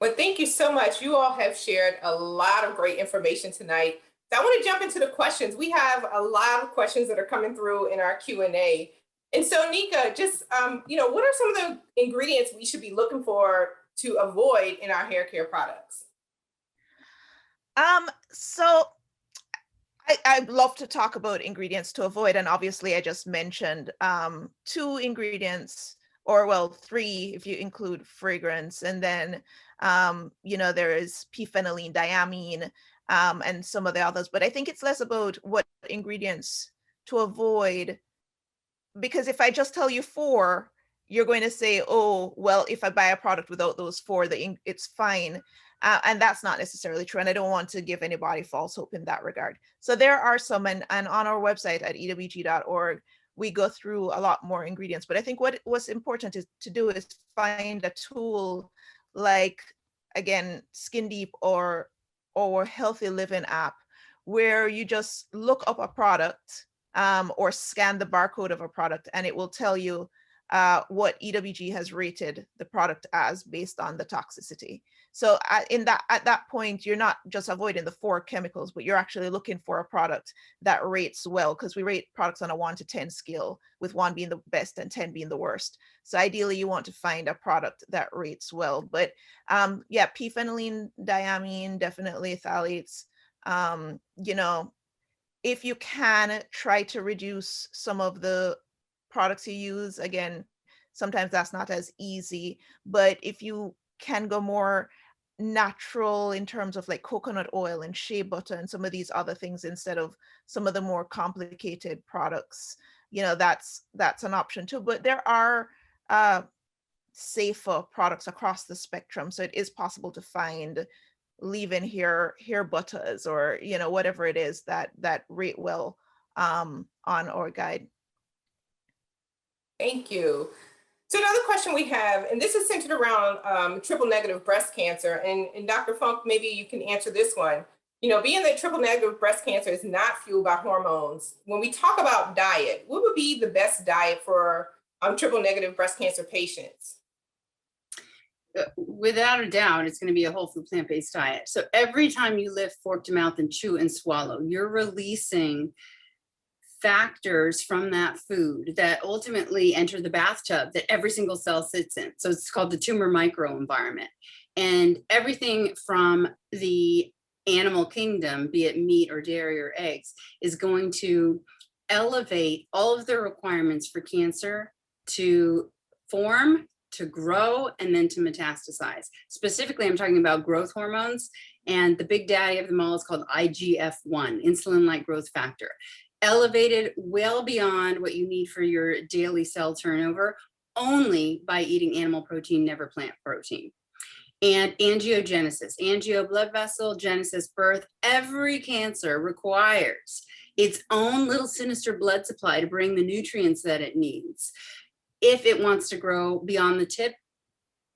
Well, thank you so much. You all have shared a lot of great information tonight. So I want to jump into the questions. We have a lot of questions that are coming through in our Q&A. And so Nneka, just, what are some of the ingredients we should be looking for to avoid in our hair care products? So I'd love to talk about ingredients to avoid. And obviously I just mentioned 2 ingredients, or well, 3 if you include fragrance. And then, there is p-phenylenediamine and some of the others. But I think it's less about what ingredients to avoid, because if I just tell you 4, you're going to say, oh, well, if I buy a product without those 4, it's fine. And that's not necessarily true. And I don't want to give anybody false hope in that regard. So there are some, and on our website at ewg.org, we go through a lot more ingredients. But I think what's important is to do is find a tool like, again, Skin Deep or Healthy Living app, where you just look up a product or scan the barcode of a product, and it will tell you what EWG has rated the product as based on the toxicity. So at that point, you're not just avoiding the 4 chemicals, but you're actually looking for a product that rates well, because we rate products on a 1 to 10 scale, with 1 being the best and 10 being the worst. So ideally, you want to find a product that rates well. But yeah, p-phenylenediamine, definitely phthalates. You know, if you can try to reduce some of the products you use, again, sometimes that's not as easy, but if you can go more natural in terms of like coconut oil and shea butter and some of these other things instead of some of the more complicated products, you know, that's an option too. But there are safer products across the spectrum, so it is possible to find leave-in hair butters, or, you know, whatever it is that rate well on our guide. Thank you. So another question we have, and this is centered around triple negative breast cancer, and Dr. Funk, maybe you can answer this one. You know, being that triple negative breast cancer is not fueled by hormones, when we talk about diet, what would be the best diet for triple negative breast cancer patients? Without a doubt, it's going to be a whole food plant-based diet. So every time you lift fork to mouth and chew and swallow, you're releasing factors from that food that ultimately enter the bathtub that every single cell sits in. So it's called the tumor microenvironment. And everything from the animal kingdom, be it meat or dairy or eggs, is going to elevate all of the requirements for cancer to form, to grow, and then to metastasize. Specifically, I'm talking about growth hormones, and the big daddy of them all is called IGF-1, insulin-like growth factor. Elevated well beyond what you need for your daily cell turnover, only by eating animal protein, never plant protein. And angiogenesis, angio, blood vessel, genesis, birth. Every cancer requires its own little sinister blood supply to bring the nutrients that it needs if it wants to grow beyond the tip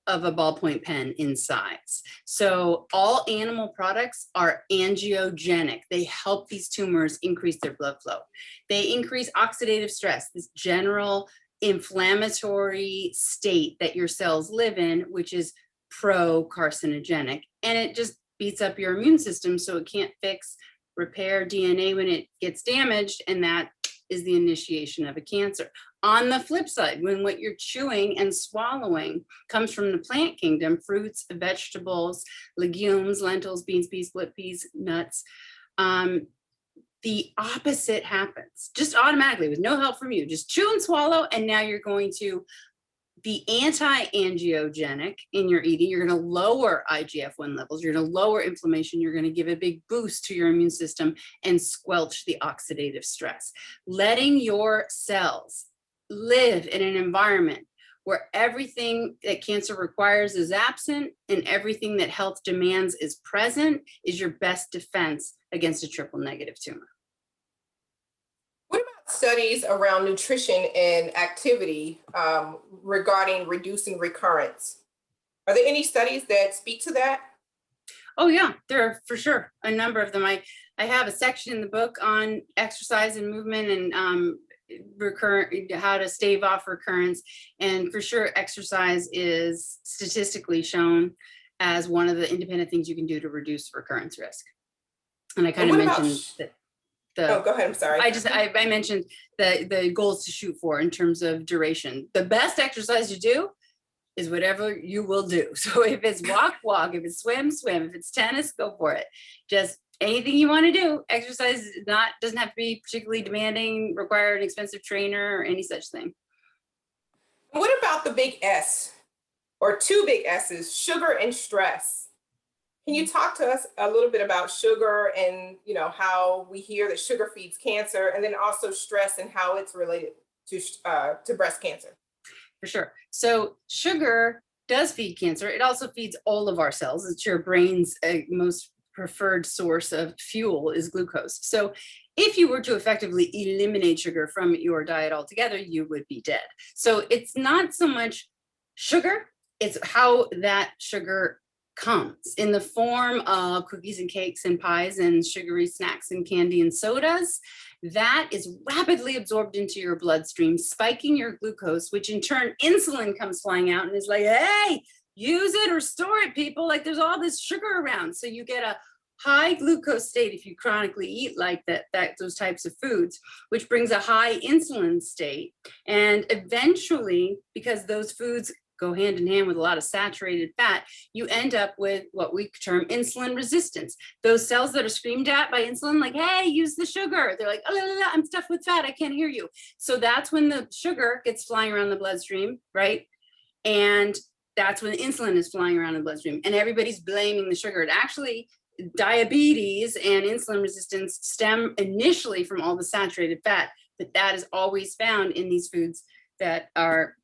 of a ballpoint pen in size. So all animal products are angiogenic. They help these tumors increase their blood flow. They increase oxidative stress, this general inflammatory state that your cells live in, which is pro-carcinogenic. And it just beats up your immune system so it can't repair DNA when it gets damaged, and that is the initiation of a cancer. On the flip side, when what you're chewing and swallowing comes from the plant kingdom, fruits, vegetables, legumes, lentils, beans, peas, split peas, nuts, the opposite happens just automatically with no help from you. Just chew and swallow, and now you're going to be anti-angiogenic in your eating. You're going to lower IGF-1 levels. You're going to lower inflammation. You're going to give a big boost to your immune system and squelch the oxidative stress. Letting your cells live in an environment where everything that cancer requires is absent and everything that health demands is present is your best defense against a triple negative tumor. What about studies around nutrition and activity regarding reducing recurrence? Are there any studies that speak to that? Oh yeah, there are for sure a number of them. I have a section in the book on exercise and movement and how to stave off recurrence, and for sure exercise is statistically shown as one of the independent things you can do to reduce recurrence risk. And I kind of mentioned that oh, go ahead, I'm sorry. I mentioned the goals to shoot for in terms of duration. The best exercise to do is whatever you will do. So if it's walk, if it's swim, if it's tennis, go for it. Just anything you want to do. Exercise doesn't have to be particularly demanding, require an expensive trainer or any such thing. What about the big S, or two big S's, sugar and stress? Can you talk to us a little bit about sugar and, you know, how we hear that sugar feeds cancer, and then also stress and how it's related to breast cancer? For sure. So sugar does feed cancer. It also feeds all of our cells. It's your brain's most preferred source of fuel is glucose. So if you were to effectively eliminate sugar from your diet altogether, you would be dead. So it's not so much sugar, it's how that sugar comes in the form of cookies and cakes and pies and sugary snacks and candy and sodas. That is rapidly absorbed into your bloodstream, spiking your glucose, which in turn insulin comes flying out and is like, hey, use it or store it, people. Like there's all this sugar around. So you get a high glucose state if you chronically eat like those types of foods, which brings a high insulin state. And eventually, because those foods go hand in hand with a lot of saturated fat, you end up with what we term insulin resistance. Those cells that are screamed at by insulin, like, hey, use the sugar. They're like, oh, I'm stuffed with fat, I can't hear you. So that's when the sugar gets flying around the bloodstream, right? And that's when the insulin is flying around in the bloodstream, and everybody's blaming the sugar. It actually, diabetes and insulin resistance stem initially from all the saturated fat, but that is always found in these foods that are,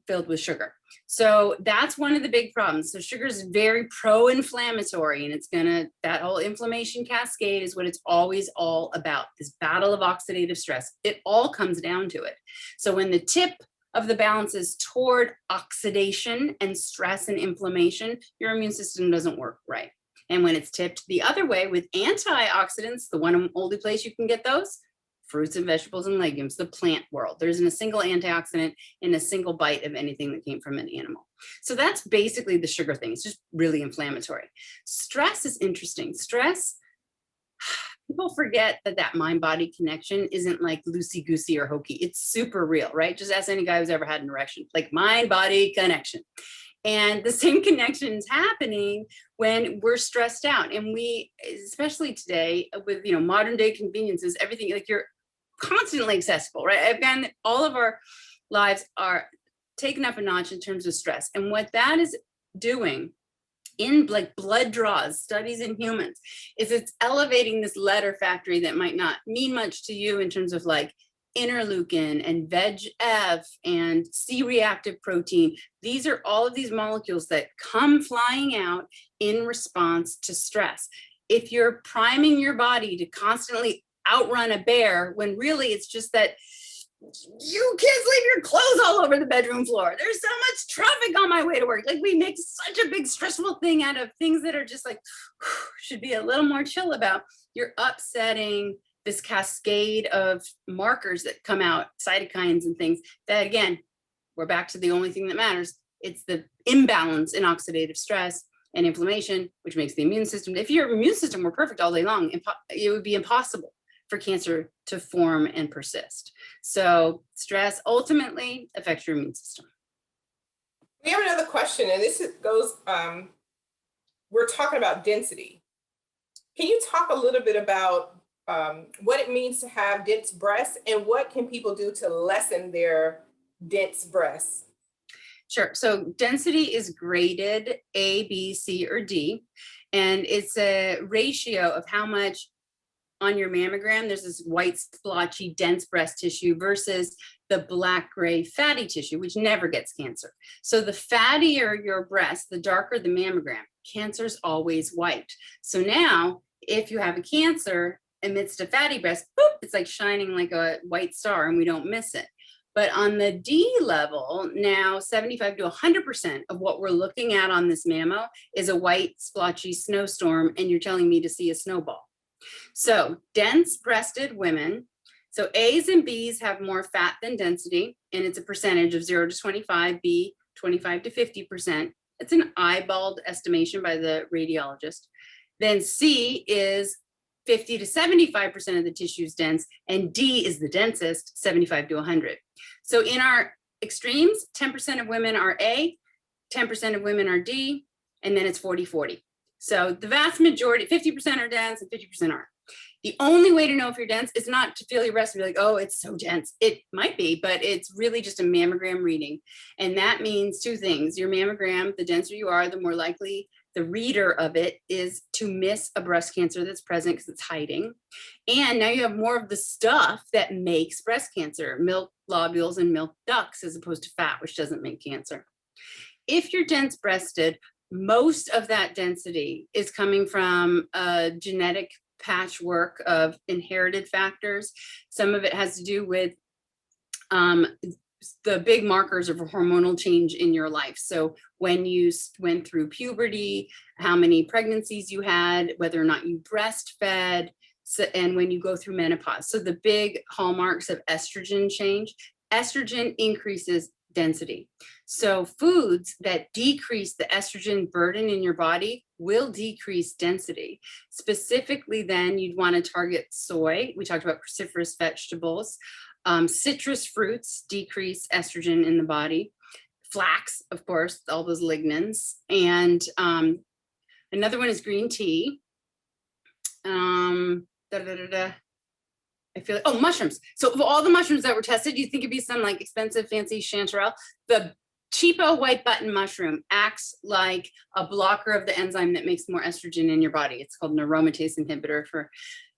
filled with sugar. So that's one of the big problems. So sugar is very pro-inflammatory, and that whole inflammation cascade is what it's always all about, this battle of oxidative stress. It all comes down to it. So when the tip of the balance is toward oxidation and stress and inflammation, your immune system doesn't work right. And when it's tipped the other way with antioxidants, the one and only place you can get those, fruits and vegetables and legumes, the plant world. There isn't a single antioxidant in a single bite of anything that came from an animal. So that's basically the sugar thing. It's just really inflammatory. Stress is interesting. Stress, people forget that mind-body connection isn't like loosey-goosey or hokey. It's super real, right? Just ask any guy who's ever had an erection, like mind-body connection. And the same connection is happening when we're stressed out. And we, especially today with, modern day conveniences, everything, like you're constantly accessible, right? Again, all of our lives are taken up a notch in terms of stress. And what that is doing in like blood draws, studies in humans, is it's elevating this letter factory that might not mean much to you in terms of like interleukin and VEGF and C-reactive protein. These are all of these molecules that come flying out in response to stress. If you're priming your body to constantly outrun a bear, when really it's just that you kids leave your clothes all over the bedroom floor. There's so much traffic on my way to work. Like we make such a big stressful thing out of things that are just like, should be a little more chill about. You're upsetting this cascade of markers that come out, cytokines and things that, again, we're back to the only thing that matters. It's the imbalance in oxidative stress and inflammation, which makes the immune system. If your immune system were perfect all day long, it would be impossible for cancer to form and persist. So stress ultimately affects your immune system. We have another question, and this goes, we're talking about density. Can you talk a little bit about what it means to have dense breasts, and what can people do to lessen their dense breasts? Sure. So density is graded A, B, C, or D, and it's a ratio of how much on your mammogram there's this white, splotchy, dense breast tissue versus the black, gray, fatty tissue, which never gets cancer. So the fattier your breast, the darker the mammogram. Cancer's always white. So now, if you have a cancer amidst a fatty breast, boop, it's like shining like a white star and we don't miss it. But on the D level, now 75 to 100% of what we're looking at on this mammo is a white splotchy snowstorm, and you're telling me to see a snowball. So dense breasted women, so A's and B's have more fat than density, and it's a percentage of 0 to 25, B 25 to 50%. It's an eyeballed estimation by the radiologist. Then C is 50 to 75% of the tissue is dense, and D is the densest, 75 to 100. So in our extremes, 10% of women are A, 10% of women are D, and then it's 40-40. So the vast majority, 50% are dense and 50% aren't. The only way to know if you're dense is not to feel your breast and be like, oh, it's so dense. It might be, but it's really just a mammogram reading. And that means two things. Your mammogram, the denser you are, the more likely the reader of it is to miss a breast cancer that's present because it's hiding. And now you have more of the stuff that makes breast cancer, milk globules and milk ducts, as opposed to fat, which doesn't make cancer. If you're dense breasted, most of that density is coming from a genetic patchwork of inherited factors. Some of it has to do with the big markers of a hormonal change in your life. So when you went through puberty, how many pregnancies you had, whether or not you breastfed, and when you go through menopause. So the big hallmarks of estrogen change, estrogen increases density. So foods that decrease the estrogen burden in your body will decrease density. Specifically, then you'd want to target soy. We talked about cruciferous vegetables. Citrus fruits decrease estrogen in the body. Flax, of course, all those lignans. And another one is green tea. I feel like, oh, mushrooms. So of all the mushrooms that were tested, you think it'd be some like expensive, fancy chanterelle. The cheapo white button mushroom acts like a blocker of the enzyme that makes more estrogen in your body. It's called an aromatase inhibitor. For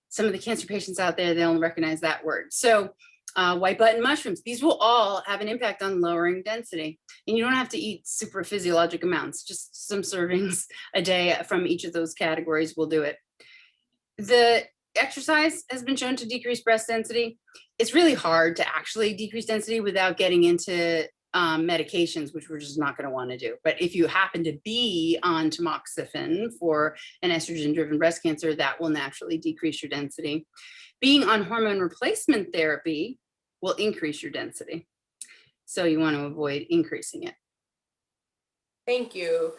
some of the cancer patients out there, they'll recognize that word. So white button mushrooms, these will all have an impact on lowering density. And you don't have to eat super physiologic amounts, just some servings a day from each of those categories will do it. The exercise has been shown to decrease breast density. It's really hard to actually decrease density without getting into medications, which we're just not going to want to do. But if you happen to be on tamoxifen for an estrogen-driven breast cancer, that will naturally decrease your density. Being on hormone replacement therapy will increase your density. So you want to avoid increasing it. Thank you.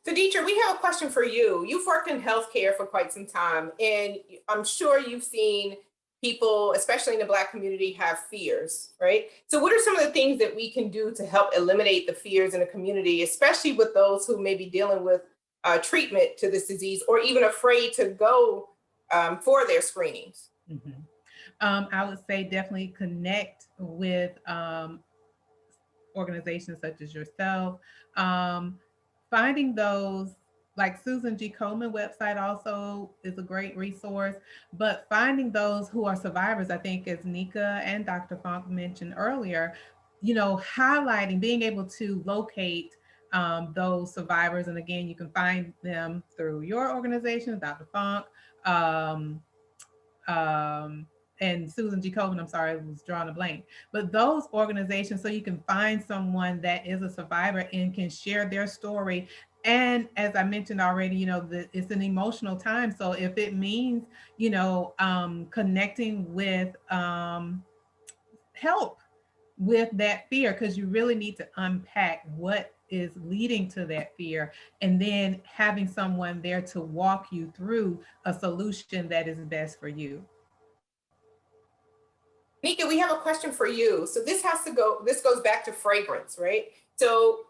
So Deitra, we have a question for you. You've worked in healthcare for quite some time, and I'm sure you've seen people, especially in the Black community, have fears, right? So what are some of the things that we can do to help eliminate the fears in the community, especially with those who may be dealing with treatment to this disease or even afraid to go for their screenings? Mm-hmm. I would say definitely connect with organizations such as yourself. Finding those, like Susan G. Komen website also is a great resource, but finding those who are survivors, I think as Nneka and Dr. Funk mentioned earlier, you know, highlighting, being able to locate those survivors. And again, you can find them through your organization, Dr. Funk, and Susan G. Komen, I'm sorry, I was drawing a blank, but those organizations, so you can find someone that is a survivor and can share their story. And as I mentioned already, you know, it's an emotional time. So if it means, you know, connecting with help with that fear, because you really need to unpack what is leading to that fear, and then having someone there to walk you through a solution that is best for you. Nneka, we have a question for you. So this goes back to fragrance, right? So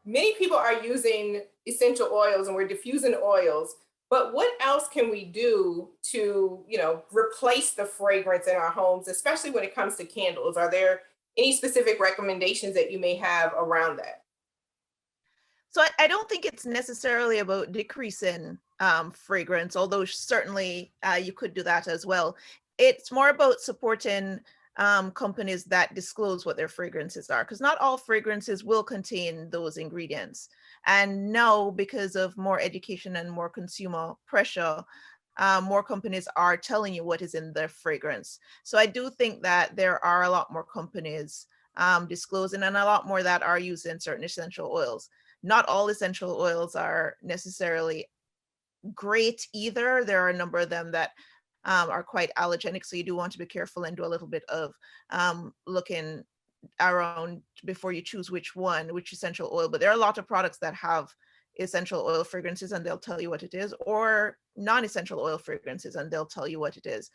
many people are using essential oils and we're diffusing oils, but what else can we do to, you know, replace the fragrance in our homes, especially when it comes to candles? Are there any specific recommendations that you may have around that? So I don't think it's necessarily about decreasing fragrance, although certainly you could do that as well. It's more about supporting companies that disclose what their fragrances are, because not all fragrances will contain those ingredients. And now, because of more education and more consumer pressure, more companies are telling you what is in their fragrance. So I do think that there are a lot more companies disclosing, and a lot more that are using certain essential oils. Not all essential oils are necessarily great either. There are a number of them that are quite allergenic, so you do want to be careful and do a little bit of looking around before you choose which essential oil. But there are a lot of products that have essential oil fragrances and they'll tell you what it is, or non-essential oil fragrances and they'll tell you what it is.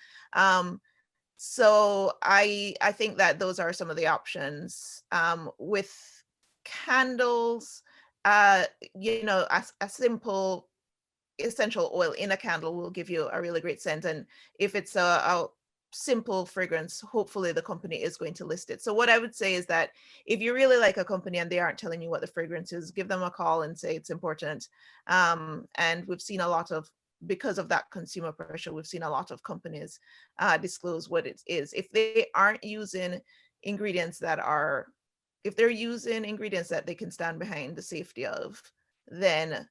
So I think that those are some of the options. With candles, you know, a simple essential oil in a candle will give you a really great scent. And if it's a simple fragrance, hopefully the company is going to list it. So what I would say is that if you really like a company and they aren't telling you what the fragrance is, give them a call and say it's important. And we've seen a lot of, because of that consumer pressure, we've seen a lot of companies disclose what it is. If they aren't using ingredients that are, if they're using ingredients that they can stand behind the safety of, then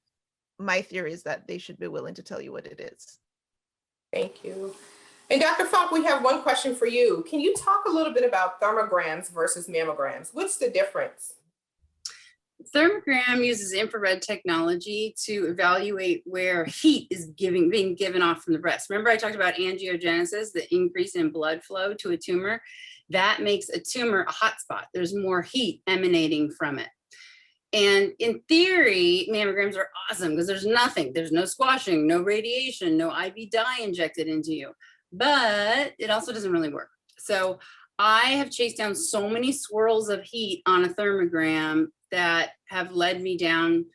my theory is that they should be willing to tell you what it is. Thank you. And Dr. Funk, we have one question for you. Can you talk a little bit about thermograms versus mammograms? What's the difference? Thermogram uses infrared technology to evaluate where heat is being given off from the breast. Remember I talked about angiogenesis, the increase in blood flow to a tumor? That makes a tumor a hot spot. There's more heat emanating from it. And in theory, mammograms are awesome because there's nothing. There's no squashing, no radiation, no IV dye injected into you. But it also doesn't really work. So I have chased down so many swirls of heat on a thermogram that have led me down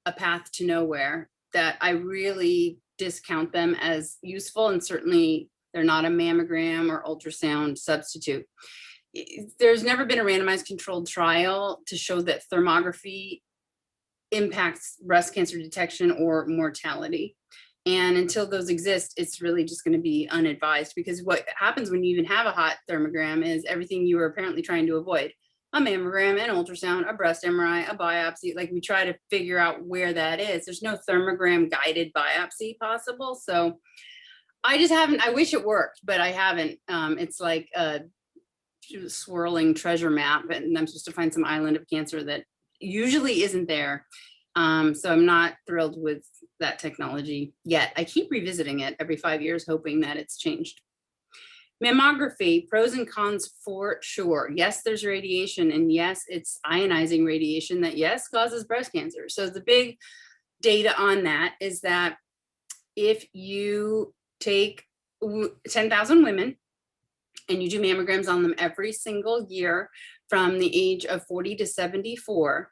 a path to nowhere that I really discount them as useful, and certainly they're not a mammogram or ultrasound substitute. There's never been a randomized controlled trial to show that thermography impacts breast cancer detection or mortality. And until those exist, it's really just going to be unadvised, because what happens when you even have a hot thermogram is everything you were apparently trying to avoid: a mammogram, an ultrasound, a breast MRI, a biopsy. Like, we try to figure out where that is. There's no thermogram guided biopsy possible. So I just haven't, I wish it worked, but I haven't. It's like a swirling treasure map, and I'm supposed to find some island of cancer that usually isn't there. So I'm not thrilled with that technology yet. I keep revisiting it every 5 years, hoping that it's changed. Mammography, pros and cons for sure. Yes, there's radiation, and yes, it's ionizing radiation that, yes, causes breast cancer. So the big data on that is that if you take 10,000 women and you do mammograms on them every single year from the age of 40 to 74,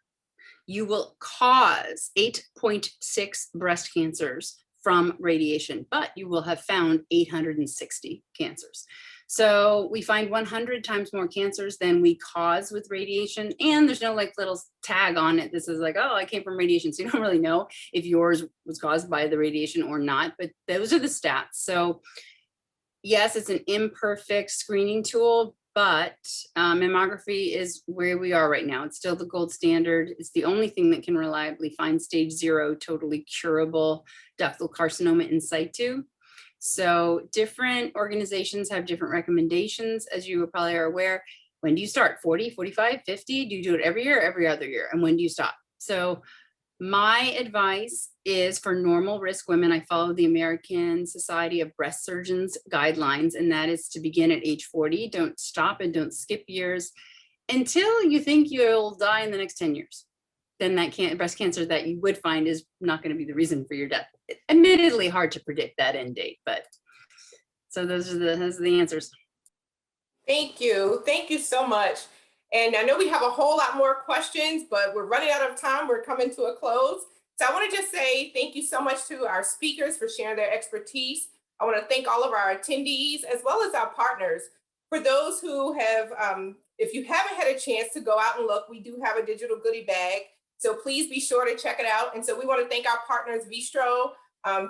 you will cause 8.6 breast cancers from radiation, but you will have found 860 cancers. So we find 100 times more cancers than we cause with radiation. And there's no like little tag on it. This is like, oh, I came from radiation. So you don't really know if yours was caused by the radiation or not, but those are the stats. So yes, it's an imperfect screening tool, but mammography is where we are right now. It's still the gold standard. It's the only thing that can reliably find stage 0, totally curable ductal carcinoma in situ. So different organizations have different recommendations, as you probably are aware. When do you start? 40, 45, 50? Do you do it every year, every other year? And when do you stop? So my advice is for normal risk women, I follow the American Society of Breast Surgeons guidelines, and that is to begin at age 40. Don't stop and don't skip years until you think you'll die in the next 10 years. Then that breast cancer that you would find is not going to be the reason for your death. Admittedly hard to predict that end date, but so those are the answers. Thank you. Thank you so much. And I know we have a whole lot more questions, but we're running out of time. We're coming to a close. So I want to just say thank you so much to our speakers for sharing their expertise. I want to thank all of our attendees as well as our partners. For those who have, if you haven't had a chance to go out and look, we do have a digital goodie bag. So please be sure to check it out. And so we want to thank our partners, Vistro,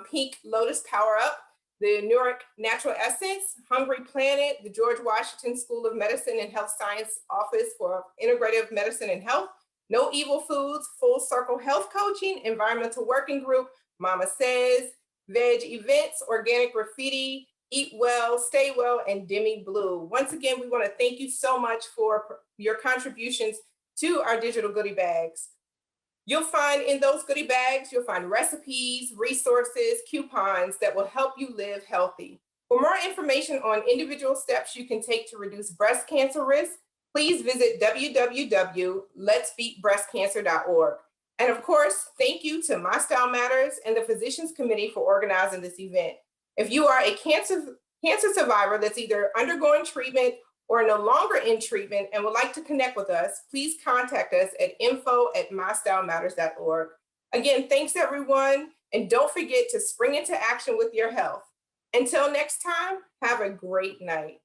Pink Lotus Power Up, the Newark Natural Essence, Hungry Planet, the George Washington School of Medicine and Health Science Office for Integrative Medicine and Health, No Evil Foods, Full Circle Health Coaching, Environmental Working Group, Mama Says, Veg Events, Organic Graffiti, Eat Well, Stay Well, and Demi Blue. Once again, we want to thank you so much for your contributions to our digital goodie bags. You'll find in those goodie bags, you'll find recipes, resources, coupons that will help you live healthy. For more information on individual steps you can take to reduce breast cancer risk, please visit www.letsbeatbreastcancer.org. And of course, thank you to My Style Matters and the Physicians Committee for organizing this event. If you are a cancer survivor that's either undergoing treatment or no longer in treatment and would like to connect with us, please contact us at info@mystylematters.org. Again, thanks everyone. And don't forget to spring into action with your health. Until next time, have a great night.